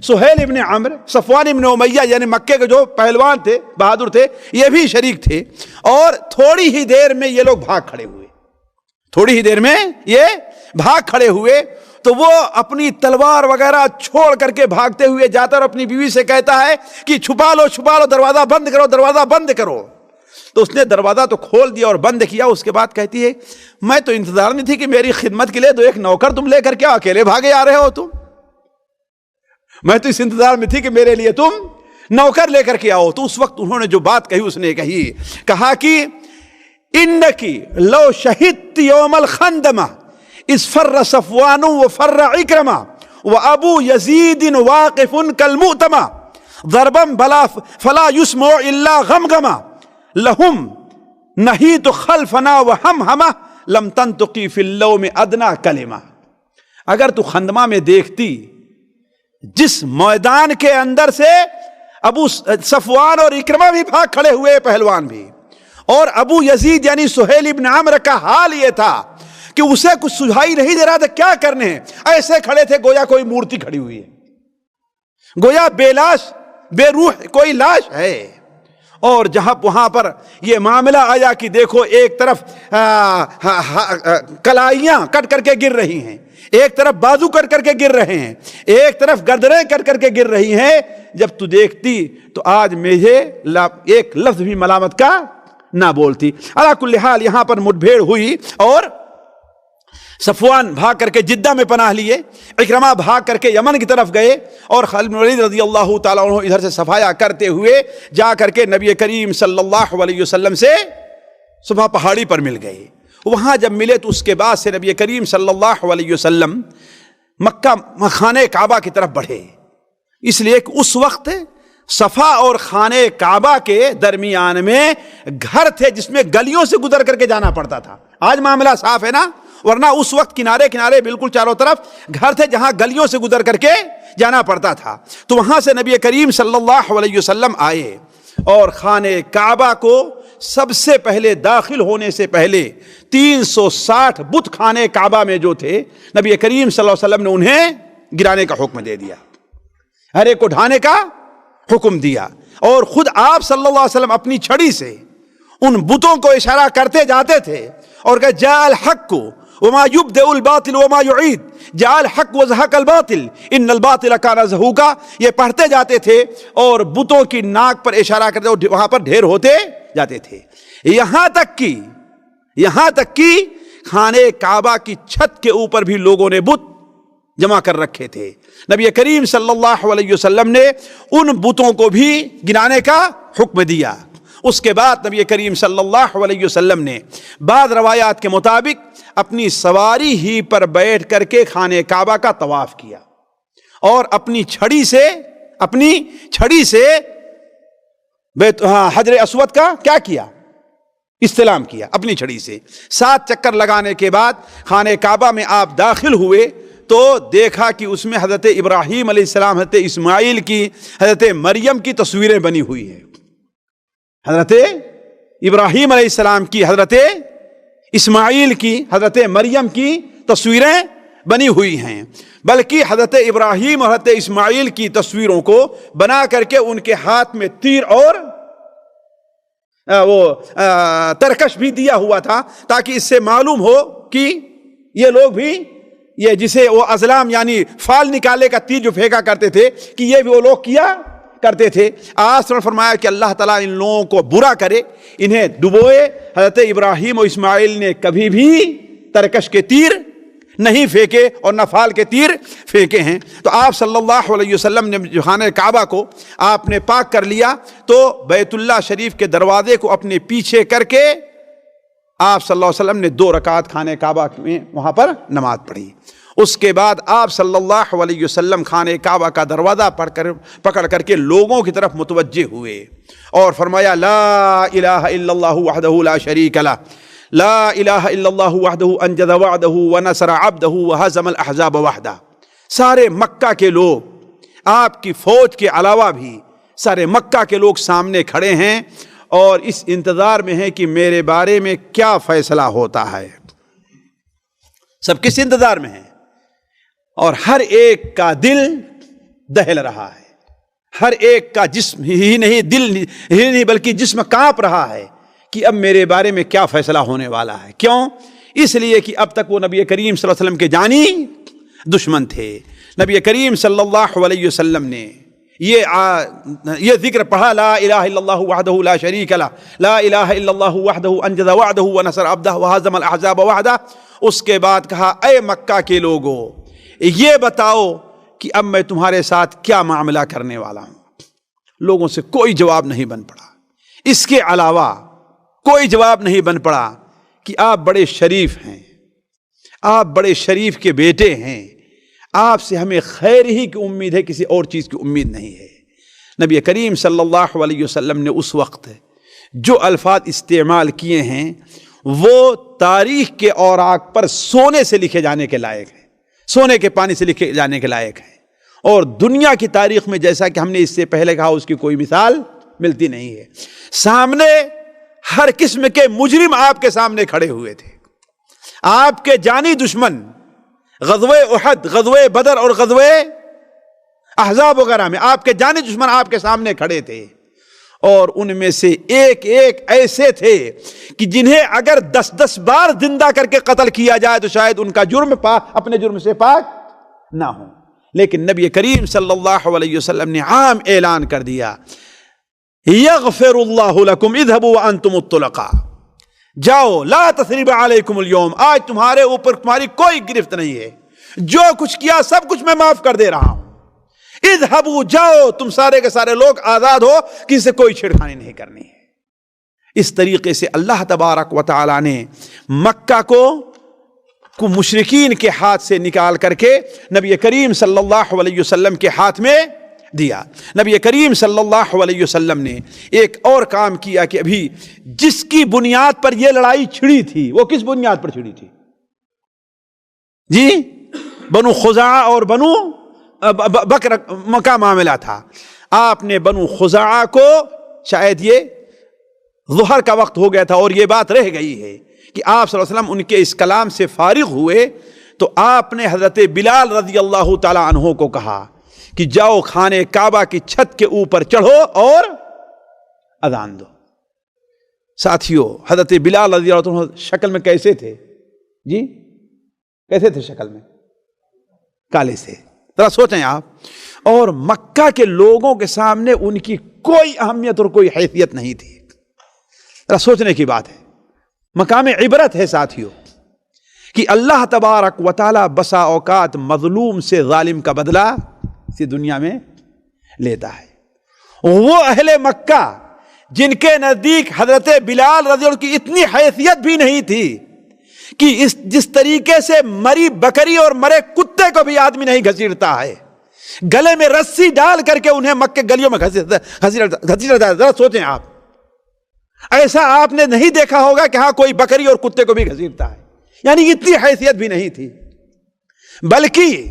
سہیل ابن عمرو، صفوان ابن امیہ یعنی مکے کے جو پہلوان تھے، بہادر تھے، یہ بھی شریک تھے، اور تھوڑی ہی دیر میں یہ لوگ بھاگ کھڑے ہوئے. تو وہ اپنی تلوار وغیرہ چھوڑ کر کے بھاگتے ہوئے جاتا اور اپنی بیوی سے کہتا ہے کہ چھپا لو، دروازہ بند کرو. تو اس نے دروازہ تو کھول دیا اور بند کیا. اس کے بعد کہتی ہے میں تو انتظار میں تھی کہ میری خدمت کے لیے 2-1 نوکر تم لے کر کے اکیلے بھاگے آ رہے ہو تم. میں تو اس انتظار میں تھی کہ میرے لیے تم نوکر لے کر کے آؤ. تو اس وقت انہوں نے جو بات کہی اس نے کہا کہ انکی لو شہدت یوم الخندمہ اذ فر صفوان وفر عکرمہ وابو یزید واقف کالمؤتمہ ضربا بلا فلا يسمع الا غمغمہ لہم نہیت خلفنا وہمہمہ لم تنطقی فی اللوم ادنا کلمہ. اگر تو خندمہ میں دیکھتی جس میدان کے اندر سے ابو صفوان اور اکرمہ بھی بھاگ کھڑے ہوئے پہلوان بھی, اور ابو یزید یعنی سہیل ابن عمرو کا حال یہ تھا کہ اسے کچھ سجھائی نہیں دے رہا تھا کیا کرنے ہیں, ایسے کھڑے تھے گویا کوئی مورتی کھڑی ہوئی ہے, گویا بے لاش بے روح کوئی لاش ہے. اور جہاں وہاں پر یہ معاملہ آیا کہ دیکھو ایک طرف کلائیاں کٹ کر کے گر رہی ہیں, ایک طرف بازو کٹ کر کے گر رہے ہیں, ایک طرف گردنیں کٹ کر کے گر رہی ہیں, جب تو دیکھتی تو آج مجھے ایک لفظ بھی ملامت کا نہ بولتی. علی کل حال یہاں پر مٹبھیڑ ہوئی اور صفوان بھاگ کر کے جدہ میں پناہ لیے, اکرمہ بھاگ کر کے یمن کی طرف گئے, اور خالد بن ولید رضی اللہ تعالیٰ عنہ ادھر سے صفایا کرتے ہوئے جا کر کے نبی کریم صلی اللہ علیہ وسلم سے صبح پہاڑی پر مل گئے. وہاں جب ملے تو اس کے بعد سے نبی کریم صلی اللہ علیہ وسلم مکہ خانہ کعبہ کی طرف بڑھے, اس لیے کہ اس وقت صفا اور خانہ کعبہ کے درمیان میں گھر تھے جس میں گلیوں سے گزر کر کے جانا پڑتا تھا. آج معاملہ صاف ہے نا, ورنہ اس وقت کنارے کنارے بالکل چاروں طرف گھر تھے جہاں گلیوں سے گزر کر کے جانا پڑتا تھا. تو وہاں سے نبی کریم صلی اللہ علیہ وسلم آئے اور خانہ کعبہ کو سب سے پہلے داخل ہونے سے پہلے 360 بت خانہ کعبہ میں جو تھے نبی کریم صلی اللہ علیہ وسلم نے انہیں گرانے کا حکم دے دیا, ہر ایک کو ڈھانے کا حکم دیا, اور خود آپ صلی اللہ علیہ وسلم اپنی چھڑی سے ان بتوں کو اشارہ کرتے جاتے تھے اور کہ جاء الحق وما یبدئ الباطل وما یعید, جاء الحق وزہق الباطل ان الباطل کان زہوقا, یہ پڑھتے جاتے تھے اور بتوں کی ناک پر اشارہ کرتے اور وہاں پر ڈھیر ہوتے جاتے تھے. یہاں تک کہ خانہ کعبہ کی چھت کے اوپر بھی لوگوں نے بت جمع کر رکھے تھے. نبی کریم صلی اللہ علیہ وسلم نے ان بتوں کو بھی گرانے کا حکم دیا. اس کے بعد نبی کریم صلی اللہ علیہ وسلم نے بعض روایات کے مطابق اپنی سواری ہی پر بیٹھ کر کے خانہ کعبہ کا طواف کیا, اور اپنی چھڑی سے حجر اسود کا کیا کیا, استلام کیا اپنی چھڑی سے. 7 چکر لگانے کے بعد خانہ کعبہ میں آپ داخل ہوئے تو دیکھا کہ اس میں حضرت ابراہیم علیہ السلام, حضرت اسماعیل کی, حضرت مریم کی تصویریں بنی ہوئی ہیں. حضرت ابراہیم علیہ السلام کی, حضرت اسماعیل کی, حضرت مریم کی تصویریں بنی ہوئی ہیں. بلکہ حضرت ابراہیم اور حضرت اسماعیل کی تصویروں کو بنا کر کے ان کے ہاتھ میں تیر اور وہ ترکش بھی دیا ہوا تھا, تاکہ اس سے معلوم ہو کہ یہ لوگ بھی, یہ جسے وہ ازلام یعنی فال نکالے کا تیر جو پھینکا کرتے تھے, کہ یہ بھی وہ لوگ کیا کرتے تھے. آج فرمایا کہ اللہ تعالیٰ ان لوگوں کو برا کرے, انہیں ڈبوئے. حضرت ابراہیم اور اسماعیل نے کبھی بھی ترکش کے تیر نہیں پھینکے اور نہ فال کے تیر پھینکے ہیں. تو آپ صلی اللہ علیہ وسلم نے خانہ کعبہ کو آپ نے پاک کر لیا, تو بیت اللہ شریف کے دروازے کو اپنے پیچھے کر کے آپ صلی اللہ علیہ وسلم نے 2 رکعت خانہ کعبہ میں وہاں پر نماز پڑھی. اس کے بعد آپ صلی اللہ علیہ وسلم خانہ کعبہ کا دروازہ پکڑ کر کے لوگوں کی طرف متوجہ ہوئے اور فرمایا لا الہ الا اللہ وحدہ لا شریک لہ, لا الہ الا اللہ وحدہ انجز وعدہ ونصر عبدہ وہزم الاحزاب وحدہ. سارے مکہ کے لوگ, آپ کی فوج کے علاوہ بھی سارے مکہ کے لوگ سامنے کھڑے ہیں اور اس انتظار میں ہیں کہ میرے بارے میں کیا فیصلہ ہوتا ہے. سب کس انتظار میں ہیں, اور ہر ایک کا دل دہل رہا ہے, ہر ایک کا جسم ہی نہیں, دل ہی نہیں بلکہ جسم کانپ رہا ہے کہ اب میرے بارے میں کیا فیصلہ ہونے والا ہے. کیوں؟ اس لیے کہ اب تک وہ نبی کریم صلی اللہ علیہ وسلم کے جانی دشمن تھے. نبی کریم صلی اللہ علیہ وسلم نے یہ ذکر پڑھا لا الہ الا اللہ وحدہ لا شریک لہ, لا الہ الا اللہ وحدہ انجز وعدہ ونصر عبدہ وہزم الاحزاب وحدہ. اس کے بعد کہا اے مکہ کے لوگوں, یہ بتاؤ کہ اب میں تمہارے ساتھ کیا معاملہ کرنے والا ہوں۔ لوگوں سے کوئی جواب نہیں بن پڑا، اس کے علاوہ کوئی جواب نہیں بن پڑا کہ آپ بڑے شریف ہیں، آپ بڑے شریف کے بیٹے ہیں، آپ سے ہمیں خیر ہی کی امید ہے، کسی اور چیز کی امید نہیں ہے۔ نبی کریم صلی اللہ علیہ وسلم نے اس وقت جو الفاظ استعمال کیے ہیں وہ تاریخ کے اوراق پر سونے سے لکھے جانے کے لائق ہیں، سونے کے پانی سے لکھے جانے کے لائق ہیں، اور دنیا کی تاریخ میں جیسا کہ ہم نے اس سے پہلے کہا اس کی کوئی مثال ملتی نہیں ہے۔ سامنے ہر قسم کے مجرم آپ کے سامنے کھڑے ہوئے تھے، آپ کے جانی دشمن غزوہ احد، غزوہ بدر اور غزوہ احزاب وغیرہ میں آپ کے جانی دشمن آپ کے سامنے کھڑے تھے، اور ان میں سے ایک ایک ایسے تھے کہ جنہیں اگر 10 بار زندہ کر کے قتل کیا جائے تو شاید ان کا جرم اپنے جرم سے پاک نہ ہو، لیکن نبی کریم صلی اللہ علیہ وسلم نے عام اعلان کر دیا، یغفر اللہ لکم اذهبوا وانتم الطلقاء، جاؤ لا تثریب علیکم اليوم، آج تمہارے اوپر تمہاری کوئی گرفت نہیں ہے، جو کچھ کیا سب کچھ میں معاف کر دے رہا ہوں، اذهبوا جاؤ، تم سارے کے سارے لوگ آزاد ہو، کسی سے کوئی چھیڑخانی نہیں کرنی ہے۔ اس طریقے سے اللہ تبارک و تعالی نے مکہ کو مشرکین کے ہاتھ سے نکال کر کے نبی کریم صلی اللہ علیہ وسلم کے ہاتھ میں دیا۔ نبی کریم صلی اللہ علیہ وسلم نے ایک اور کام کیا کہ ابھی جس کی بنیاد پر یہ لڑائی چھڑی تھی، وہ کس بنیاد پر چھڑی تھی؟ جی، بنو خزاعہ اور بنو بکر کا معاملہ تھا۔ آپ نے بنو خزاعہ کو، شاید یہ ظہر کا وقت ہو گیا تھا اور یہ بات رہ گئی ہے کہ آپ صلی اللہ علیہ وسلم ان کے اس کلام سے فارغ ہوئے تو آپ نے حضرت بلال رضی اللہ تعالی عنہ کو کہا کہ جاؤ خانہ کعبہ کی چھت کے اوپر چڑھو اور اذان دو۔ ساتھیو، حضرت بلال رضی اللہ عنہ شکل میں کیسے تھے؟ جی کیسے تھے شکل میں؟ کالے سے، ذرا سوچیں آپ، اور مکہ کے لوگوں کے سامنے ان کی کوئی اہمیت اور کوئی حیثیت نہیں تھی۔ ذرا سوچنے کی بات ہے، مقام عبرت ہے ساتھیو کہ اللہ تبارک و تعالی بسا اوقات مظلوم سے ظالم کا بدلہ اسی دنیا میں لیتا ہے۔ وہ اہل مکہ جن کے نزدیک حضرت بلال رضی اللہ کی اتنی حیثیت بھی نہیں تھی کہ جس طریقے سے مری بکری اور مرے کتے کو بھی آدمی نہیں گھسیٹتا ہے، گلے میں رسی ڈال کر کے انہیں مکے گلیوں میں گھسیٹتا ہے۔ ذرا سوچیں آپ، ایسا آپ نے نہیں دیکھا ہوگا کہ ہاں کوئی بکری اور کتے کو بھی گھسیٹتا ہے، یعنی اتنی حیثیت بھی نہیں تھی۔ بلکہ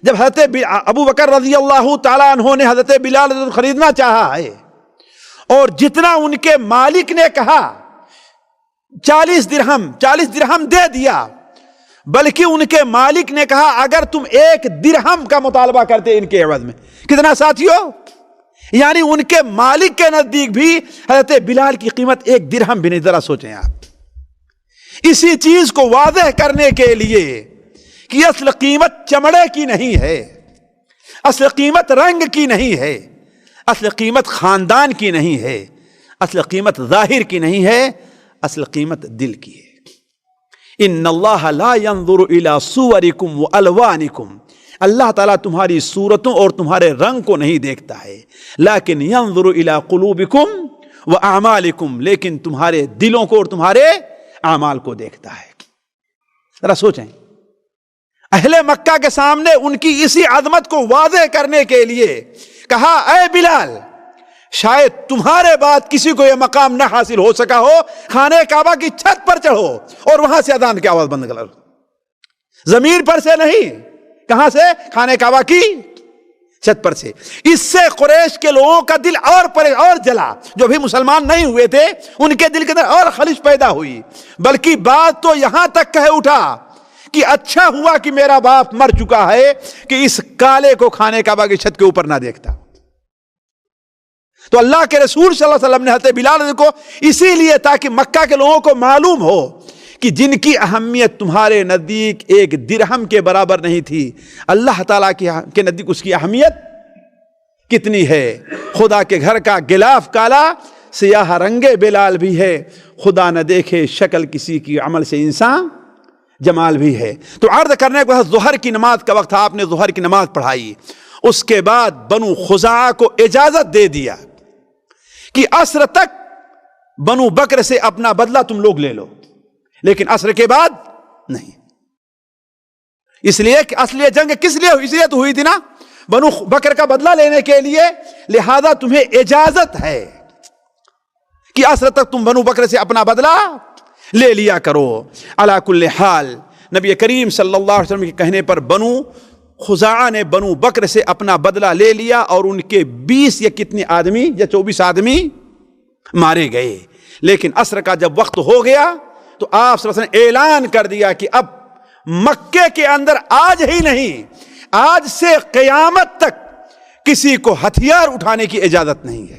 جب حضرت ابو بکر رضی اللہ تعالیٰ عنہ نے حضرت بلال رضی اللہ عنہ خریدنا چاہا ہے اور جتنا ان کے مالک نے کہا 40 درہم دے دیا، بلکہ ان کے مالک نے کہا اگر تم 1 درہم کا مطالبہ کرتے ان کے عوض میں، کتنا ساتھیو؟ یعنی ان کے مالک کے نزدیک بھی حضرت بلال کی قیمت 1 درہم بھی نہیں۔ ذرا سوچیں آپ، اسی چیز کو واضح کرنے کے لیے کہ اصل قیمت چمڑے کی نہیں ہے، اصل قیمت رنگ کی نہیں ہے، اصل قیمت خاندان کی نہیں ہے، اصل قیمت ظاہر کی نہیں ہے، اصل قیمت دل کی ہے۔ ان اللہ لا ينظر الى صورکم والوانکم، اللہ تعالیٰ تمہاری صورتوں اور تمہارے رنگ کو نہیں دیکھتا ہے، لیکن ينظر الى قلوبکم واعمالکم، لیکن تمہارے دلوں کو اور تمہارے اعمال کو دیکھتا ہے۔ ذرا سوچیں، اہل مکہ کے سامنے ان کی اسی عظمت کو واضح کرنے کے لیے کہا اے بلال، شاید تمہارے بعد کسی کو یہ مقام نہ حاصل ہو سکا ہو، خانہ کعبہ کی چھت پر چڑھو اور وہاں سے اذان کی آواز بند کرو، زمین پر سے نہیں، کہاں سے؟ خانہ کعبہ کی چھت پر سے۔ اس سے قریش کے لوگوں کا دل اور جلا، جو بھی مسلمان نہیں ہوئے تھے ان کے دل کے اندر اور خلش پیدا ہوئی، بلکہ بات تو یہاں تک کہہ اٹھا کہ اچھا ہوا کہ میرا باپ مر چکا ہے کہ اس کالے کو خانہ کعبہ کی چھت کے اوپر نہ دیکھتا۔ تو اللہ کے رسول صلی اللہ علیہ وسلم نے حضرت بلال کو اسی لیے تاکہ مکہ کے لوگوں کو معلوم ہو کہ جن کی اہمیت تمہارے نزدیک 1 درہم کے برابر نہیں تھی، اللہ تعالیٰ کے نزدیک اس کی اہمیت کتنی ہے۔ خدا کے گھر کا غلاف کالا، سیاہ رنگے بلال بھی ہے، خدا نہ دیکھے شکل کسی کی عمل سے انسان جمال بھی ہے. تو عرض کرنے کے بعد ظہر کی نماز کا وقت تھا, آپ نے ظہر کی نماز پڑھائی. اس کے بعد بنو خزاعہ کو اجازت دے دیا کہ عصر تک بنو بکر سے اپنا بدلہ تم لوگ لے لو, لیکن عصر کے بعد نہیں. اس لیے کہ اصل جنگ کس لیے ہوئی؟ اس لیے تو ہوئی تھی نا, بنو بکر کا بدلہ لینے کے لیے, لہذا تمہیں اجازت ہے کہ عصر تک تم بنو بکر سے اپنا بدلہ لے لیا کرو. علی کل حال نبی کریم صلی اللہ علیہ وسلم کے کہنے پر بنو خزاعہ نے بنو بکر سے اپنا بدلہ لے لیا, اور ان کے 20 یا کتنے آدمی یا 24 آدمی مارے گئے. لیکن عصر کا جب وقت ہو گیا تو آپ صلی اللہ علیہ وسلم نے اعلان کر دیا کہ اب مکے کے اندر آج ہی نہیں, آج سے قیامت تک کسی کو ہتھیار اٹھانے کی اجازت نہیں ہے.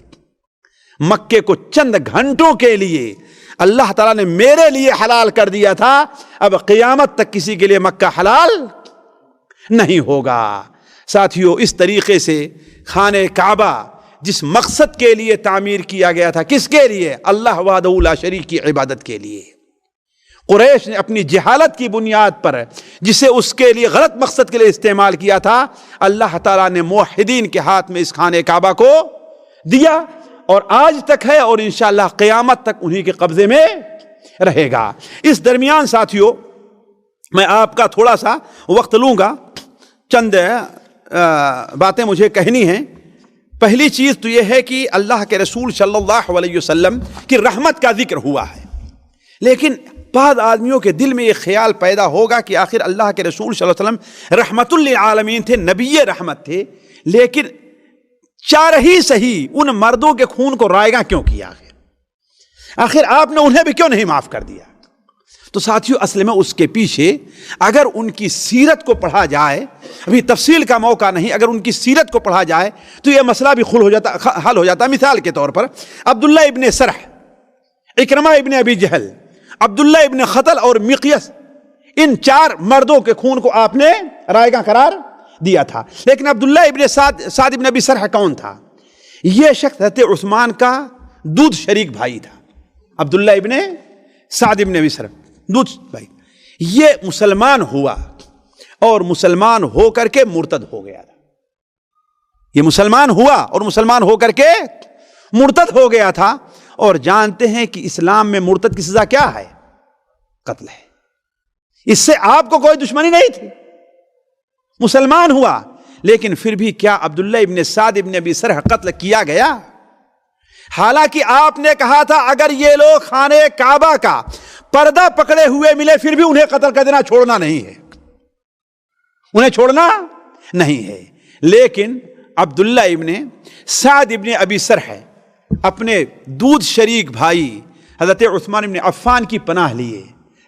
مکے کو چند گھنٹوں کے لیے اللہ تعالیٰ نے میرے لیے حلال کر دیا تھا, اب قیامت تک کسی کے لیے مکہ حلال نہیں ہوگا. ساتھیو, اس طریقے سے خانہ کعبہ جس مقصد کے لیے تعمیر کیا گیا تھا, کس کے لیے؟ اللہ وحدہ لا شریک کی عبادت کے لیے. قریش نے اپنی جہالت کی بنیاد پر جسے اس کے لیے غلط مقصد کے لیے استعمال کیا تھا, اللہ تعالیٰ نے موحدین کے ہاتھ میں اس خانہ کعبہ کو دیا, اور آج تک ہے, اور انشاءاللہ قیامت تک انہی کے قبضے میں رہے گا. اس درمیان ساتھیو میں آپ کا تھوڑا سا وقت لوں گا, چند باتیں مجھے کہنی ہیں. پہلی چیز تو یہ ہے کہ اللہ کے رسول صلی اللہ علیہ وسلم کی رحمت کا ذکر ہوا ہے, لیکن بعض آدمیوں کے دل میں یہ خیال پیدا ہوگا کہ آخر اللہ کے رسول صلی اللہ علیہ وسلم رحمت للعالمین تھے, نبی رحمت تھے, لیکن چار ہی صحیح ان مردوں کے خون کو رائیگاں کیوں کیا؟ آخر آپ نے انہیں بھی کیوں نہیں معاف کر دیا؟ تو ساتھیو اصل میں اس کے پیچھے اگر ان کی سیرت کو پڑھا جائے, ابھی تفصیل کا موقع نہیں, اگر ان کی سیرت کو پڑھا جائے تو یہ مسئلہ بھی حل ہو جاتا. مثال کے طور پر عبداللہ ابن سرح, اکرمہ ابن ابی جہل, عبداللہ ابن خطل اور مقیس, ان چار مردوں کے خون کو آپ نے رائیگاں قرار دیا تھا. لیکن عبداللہ ابن سعد ابن ابی سرح کون تھا؟ یہ شخص حضرت عثمان کا دودھ شریک بھائی تھا. عبداللہ ابن سعد ابن ابی سرح دودھ بھائی, یہ مسلمان ہوا اور مسلمان ہو کر کے مرتد ہو گیا تھا. یہ مسلمان ہوا اور مسلمان ہو کر کے مرتد ہو گیا تھا, اور جانتے ہیں کہ اسلام میں مرتد کی سزا کیا ہے؟ قتل ہے. اس سے آپ کو کوئی دشمنی نہیں تھی, مسلمان ہوا, لیکن پھر بھی کیا عبداللہ ابن سعد ابن ابی سرح قتل کیا گیا؟ حالانکہ آپ نے کہا تھا اگر یہ لوگ خانہ کعبہ کا پردہ پکڑے ہوئے ملے پھر بھی انہیں قتل کر دینا, چھوڑنا نہیں ہے, انہیں چھوڑنا نہیں ہے. لیکن عبداللہ ابن سعد ابن ابی سرح اپنے دودھ شریک بھائی حضرت عثمان ابن عفان کی پناہ لیے.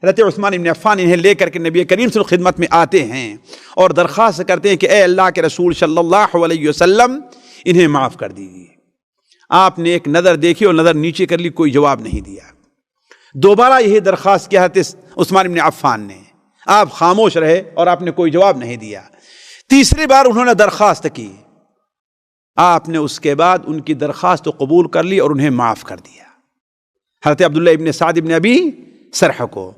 حضرت عثمان ابن عفان انہیں لے کر کے نبی کریم صلی اللہ علیہ وسلم خدمت میں آتے ہیں اور درخواست کرتے ہیں کہ اے اللہ کے رسول صلی اللہ علیہ وسلم انہیں معاف کر دیجیے. آپ نے ایک نظر دیکھی اور نظر نیچے کر لی, کوئی جواب نہیں دیا. دوبارہ یہی درخواست کیا حضرت عثمان ابن عفان نے, آپ خاموش رہے اور آپ نے کوئی جواب نہیں دیا. تیسری بار انہوں نے درخواست کی, آپ نے اس کے بعد ان کی درخواست قبول کر لی اور انہیں معاف کر دیا. حضرت عبداللہ ابن سعد ابن ابی سرح کو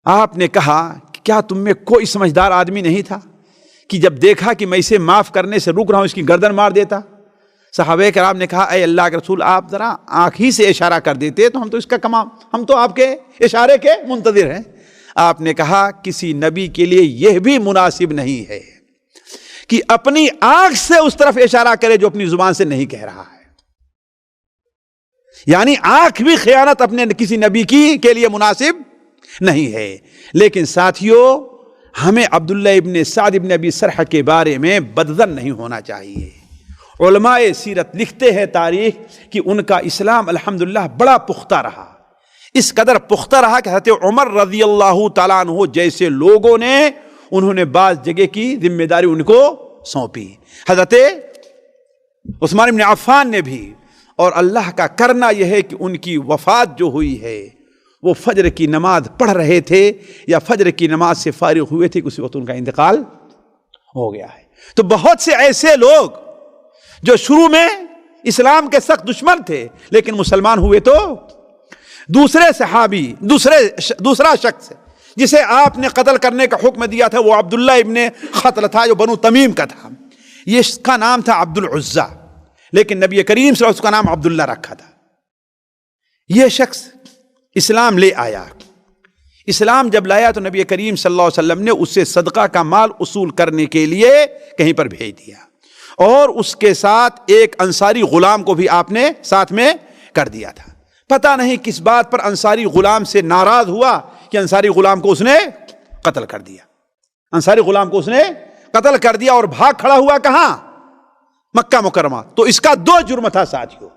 آپ نے کہا کہ کیا تم میں کوئی سمجھدار آدمی نہیں تھا کہ جب دیکھا کہ میں اسے معاف کرنے سے رک رہا ہوں اس کی گردن مار دیتا؟ صحابہ کرام نے کہا اے اللہ کے رسول آپ ذرا آنکھ ہی سے اشارہ کر دیتے تو ہم تو اس کا کمام, ہم تو آپ کے اشارے کے منتظر ہیں. آپ نے کہا کسی نبی کے لیے یہ بھی مناسب نہیں ہے کہ اپنی آنکھ سے اس طرف اشارہ کرے جو اپنی زبان سے نہیں کہہ رہا ہے. یعنی آنکھ بھی خیانت اپنے کسی نبی کی کے لیے مناسب نہیں ہے. لیکن ساتھیو ہمیں عبداللہ ابن سعد ابن ابی سرح کے بارے میں بدظن نہیں ہونا چاہیے. علماء سیرت لکھتے ہیں تاریخ کہ ان کا اسلام الحمدللہ بڑا پختہ رہا, اس قدر پختہ رہا کہ حضرت عمر رضی اللہ تعالیٰ عنہ جیسے لوگوں نے انہوں نے بعض جگہ کی ذمہ داری ان کو سونپی, حضرت عثمان بن عفان نے بھی. اور اللہ کا کرنا یہ ہے کہ ان کی وفات جو ہوئی ہے وہ فجر کی نماز پڑھ رہے تھے یا فجر کی نماز سے فارغ ہوئے تھے, اسی وقت ان کا انتقال ہو گیا ہے. تو بہت سے ایسے لوگ جو شروع میں اسلام کے سخت دشمن تھے لیکن مسلمان ہوئے, تو دوسرا شخص جسے آپ نے قتل کرنے کا حکم دیا تھا وہ عبداللہ ابن خطل تھا جو بنو تمیم کا تھا. یہ اس کا نام تھا عبد العزا، لیکن نبی کریم صلی اللہ علیہ وسلم کا نام عبداللہ رکھا تھا. یہ شخص اسلام لے آیا. اسلام جب لایا تو نبی کریم صلی اللہ علیہ وسلم نے اسے صدقہ کا مال اصول کرنے کے لیے کہیں پر بھیج دیا، اور اس کے ساتھ ایک انصاری غلام کو بھی آپ نے ساتھ میں کر دیا تھا. پتہ نہیں کس بات پر انصاری غلام سے ناراض ہوا کہ انصاری غلام کو اس نے قتل کر دیا. انصاری غلام کو اس نے قتل کر دیا اور بھاگ کھڑا ہوا کہاں؟ مکہ مکرمہ. تو اس کا دو جرم تھا ساتھیوں.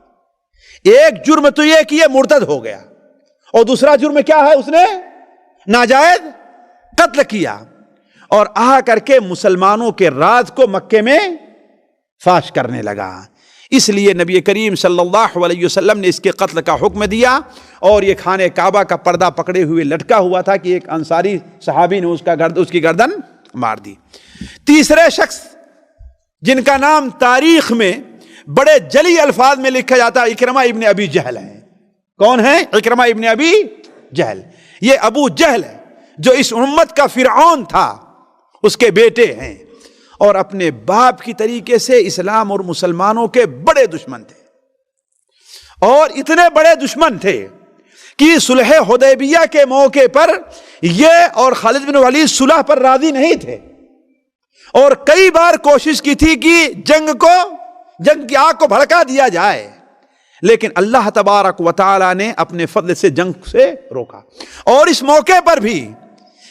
ایک جرم تو یہ کہ یہ مرتد ہو گیا، اور دوسرا جرم کیا ہے؟ اس نے ناجائز قتل کیا اور آ کر کے مسلمانوں کے راز کو مکے میں فاش کرنے لگا. اس لیے نبی کریم صلی اللہ علیہ وسلم نے اس کے قتل کا حکم دیا، اور یہ خانہ کعبہ کا پردہ پکڑے ہوئے لٹکا ہوا تھا کہ ایک انصاری صحابی نے اس کی گردن مار دی. تیسرے شخص جن کا نام تاریخ میں بڑے جلی الفاظ میں لکھا جاتا ہے اکرمہ ابن ابی جہل ہے. کون ہے اکرمہ ابن ابی جہل؟ یہ ابو جہل ہے جو اس امت کا فرعون تھا، اس کے بیٹے ہیں، اور اپنے باپ کی طریقے سے اسلام اور مسلمانوں کے بڑے دشمن تھے. اور اتنے بڑے دشمن تھے کہ صلح حدیبیہ کے موقع پر یہ اور خالد بن ولید صلح پر راضی نہیں تھے، اور کئی بار کوشش کی تھی کہ جنگ کی آگ کو بھڑکا دیا جائے، لیکن اللہ تبارک و تعالی نے اپنے فضل سے جنگ سے روکا. اور اس موقع پر بھی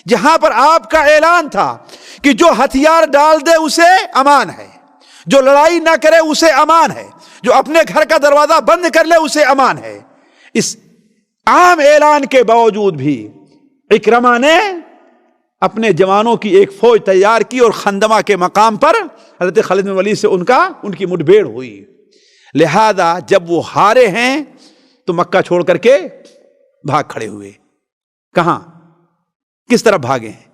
جہاں پر آپ کا اعلان تھا کہ جو ہتھیار ڈال دے اسے امان ہے، جو لڑائی نہ کرے اسے امان ہے، جو اپنے گھر کا دروازہ بند کر لے اسے امان ہے، اس عام اعلان کے باوجود بھی اکرمہ نے اپنے جوانوں کی ایک فوج تیار کی، اور خندمہ کے مقام پر حضرت خالد بن ولید سے ان کی مٹبھیڑ ہوئی. لہذا جب وہ ہارے ہیں تو مکہ چھوڑ کر کے بھاگ کھڑے ہوئے. کہاں؟ کس طرف بھاگے ہیں؟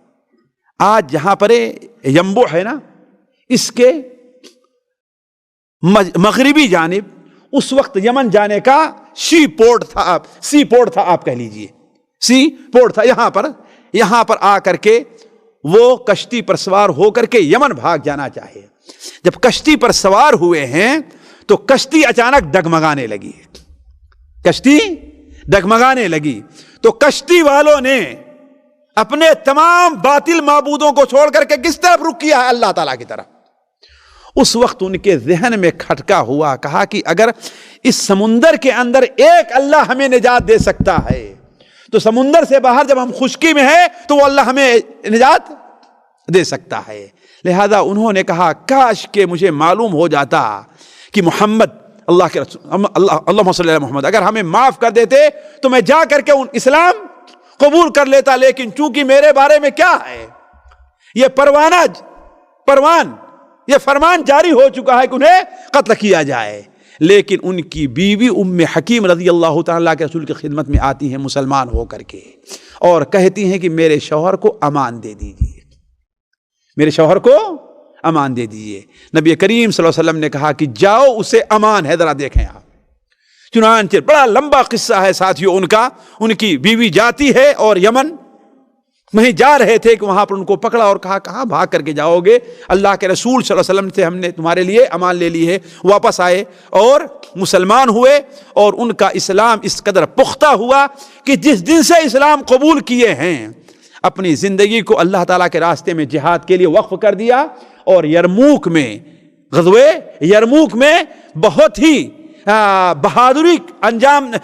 آج جہاں پر ینبوع ہے نا، اس کے مغربی جانب اس وقت یمن جانے کا سی پورٹ تھا آپ کہہ لیجئے، سی پورٹ تھا. یہاں پر آ کر کے وہ کشتی پر سوار ہو کر کے یمن بھاگ جانا چاہے. جب کشتی پر سوار ہوئے ہیں تو کشتی اچانک ڈگمگانے لگی. تو کشتی والوں نے اپنے تمام باطل معبودوں کو چھوڑ کر کے کس طرف رخ کیا ہے؟ اللہ تعالیٰ کی طرف. اس وقت ان کے ذہن میں کھٹکا ہوا، کہا کہ اگر اس سمندر کے اندر ایک اللہ ہمیں نجات دے سکتا ہے تو سمندر سے باہر جب ہم خشکی میں ہیں تو وہ اللہ ہمیں نجات دے سکتا ہے. لہذا انہوں نے کہا کاش کہ مجھے معلوم ہو جاتا کہ محمد اللہ کے رسول اللہم صلی علی محمد اگر ہمیں معاف کر دیتے تو میں جا کر کے اسلام قبول کر لیتا. لیکن چونکہ میرے بارے میں کیا ہے، یہ فرمان جاری ہو چکا ہے کہ انہیں قتل کیا جائے. لیکن ان کی بیوی ام حکیم رضی اللہ تعالیٰ کے رسول کی خدمت میں آتی ہیں مسلمان ہو کر کے، اور کہتی ہیں کہ میرے شوہر کو امان دے دیجیے. نبی کریم صلی اللہ علیہ وسلم نے کہا کہ جاؤ اسے امان ہے، ذرا دیکھیں آپ. چنانچہ بڑا لمبا قصہ ہے ساتھیوں ان کی بیوی جاتی ہے اور یمن وہیں جا رہے تھے کہ وہاں پر ان کو پکڑا اور کہا کہاں بھاگ کر کے جاؤ گے؟ اللہ کے رسول صلی اللہ علیہ وسلم سے ہم نے تمہارے لیے امان لے لی ہے. واپس آئے اور مسلمان ہوئے، اور ان کا اسلام اس قدر پختہ ہوا کہ جس دن سے اسلام قبول کیے ہیں اپنی زندگی کو اللہ تعالیٰ کے راستے میں جہاد کے لیے وقف کر دیا، اور غزوہ یرموک میں بہت ہی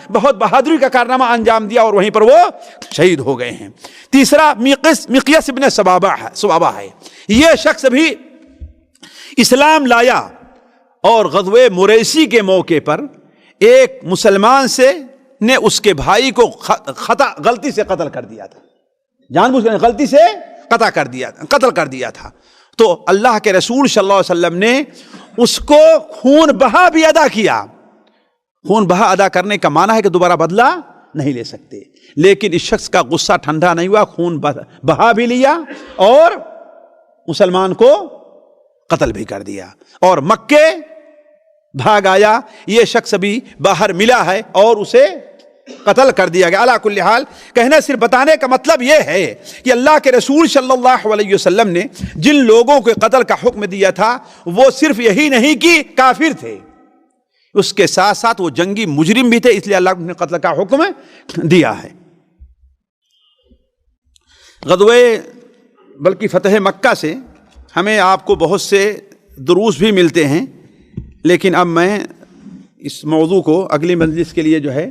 بہت بہادری کا کارنامہ انجام دیا، اور وہیں پر وہ شہید ہو گئے ہیں. تیسرا مقیس ابن ثعبہ ہے. یہ شخص بھی اسلام لایا، اور غزوہ مریسی کے موقع پر ایک مسلمان نے اس کے بھائی کو غلطی سے قتل کر دیا تھا، جان بوجھ کر غلطی سے قتل کر دیا تھا. تو اللہ کے رسول صلی اللہ علیہ وسلم نے اس کو خون بہا بھی ادا کیا. خون بہا ادا کرنے کا معنی ہے کہ دوبارہ بدلہ نہیں لے سکتے، لیکن اس شخص کا غصہ ٹھنڈا نہیں ہوا، خون بہا بھی لیا اور مسلمان کو قتل بھی کر دیا، اور مکے بھاگ آیا. یہ شخص بھی باہر ملا ہے اور اسے قتل کر دیا گیا۔ علی کل حال کہنا صرف بتانے کا مطلب یہ ہے کہ اللہ کے رسول صلی اللہ علیہ وسلم نے جن لوگوں کو قتل کا حکم دیا تھا وہ صرف یہی نہیں کہ کافر تھے، اس کے ساتھ ساتھ وہ جنگی مجرم بھی تھے، اس لیے اللہ نے قتل کا حکم دیا ہے۔ غزوہ بلکہ فتح مکہ سے ہمیں آپ کو بہت سے دروس بھی ملتے ہیں، لیکن اب میں اس موضوع کو اگلی مجلس کے لیے جو ہے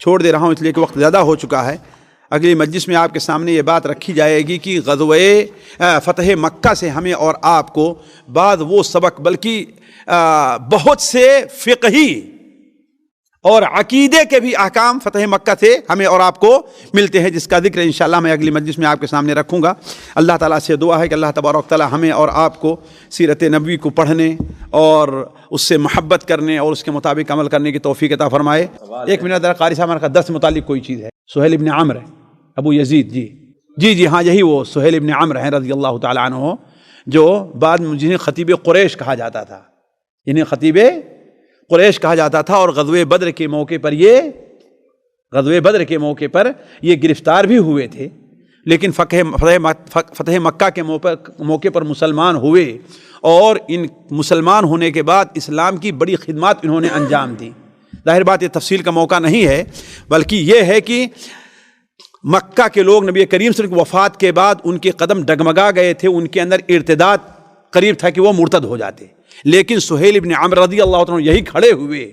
چھوڑ دے رہا ہوں، اس لیے کہ وقت زیادہ ہو چکا ہے۔ اگلی مجلس میں آپ کے سامنے یہ بات رکھی جائے گی کہ غزوہ فتح مکہ سے ہمیں اور آپ کو بعد وہ سبق بلکہ بہت سے فقہی اور عقیدے کے بھی احکام فتح مکہ سے ہمیں اور آپ کو ملتے ہیں، جس کا ذکر انشاءاللہ میں اگلی مجلس میں آپ کے سامنے رکھوں گا۔ اللہ تعالیٰ سے دعا ہے کہ اللہ تبارک و تعالیٰ ہمیں اور آپ کو سیرت نبوی کو پڑھنے اور اس سے محبت کرنے اور اس کے مطابق عمل کرنے کی توفیق عطا فرمائے۔ ایک منٹ ذرا قاری صاحب ہمارے درس سے متعلق کوئی چیز ہے۔ سہیل ابن عمرو ابو یزید، جی ہاں یہی وہ سہیل ابن عمرو ہیں رضی اللہ تعالیٰ عنہ، جو بعد میں جنہیں خطیب قریش کہا جاتا تھا، انہیں خطیب قریش کہا جاتا تھا، اور غزوہ بدر کے موقع پر یہ گرفتار بھی ہوئے تھے، لیکن فتح مکہ کے موقع پر مسلمان ہوئے، اور ان مسلمان ہونے کے بعد اسلام کی بڑی خدمات انہوں نے انجام دی۔ ظاہر بات یہ تفصیل کا موقع نہیں ہے، بلکہ یہ ہے کہ مکہ کے لوگ نبی کریم صلی اللہ علیہ وسلم کی وفات کے بعد ان کے قدم ڈگمگا گئے تھے، ان کے اندر ارتداد قریب تھا کہ وہ مرتد ہو جاتے، لیکن سہیل ابن عمرو رضی اللہ عنہ یہی کھڑے ہوئے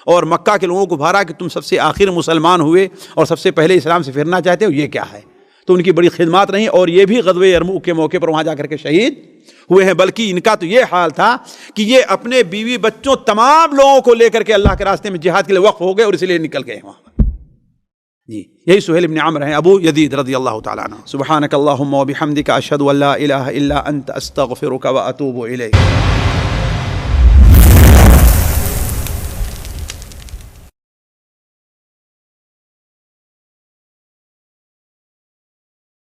اور مکہ کے لوگوں کو بھارا کہ تم سب سے آخر مسلمان ہوئے اور سب سے پہلے اسلام سے پھرنا چاہتے ہو، یہ کیا ہے؟ تو ان کی بڑی خدمات رہیں، اور یہ بھی غزوہ یرموک کے موقع پر وہاں جا کر کے شہید ہوئے ہیں۔ بلکہ ان کا تو یہ حال تھا کہ یہ اپنے بیوی بچوں تمام لوگوں کو لے کر کے اللہ کے راستے میں جہاد کے لیے وقف ہو گئے اور اسی لیے نکل گئے وہاں۔ یہی سہیل ابن عمرو ہیں ابو یزید رضی اللہ تعالیٰ عنہ۔ سبحانک اللہم و بحمدک اشہد ان لا الہ الا انت استغفرک و اتوب الیک۔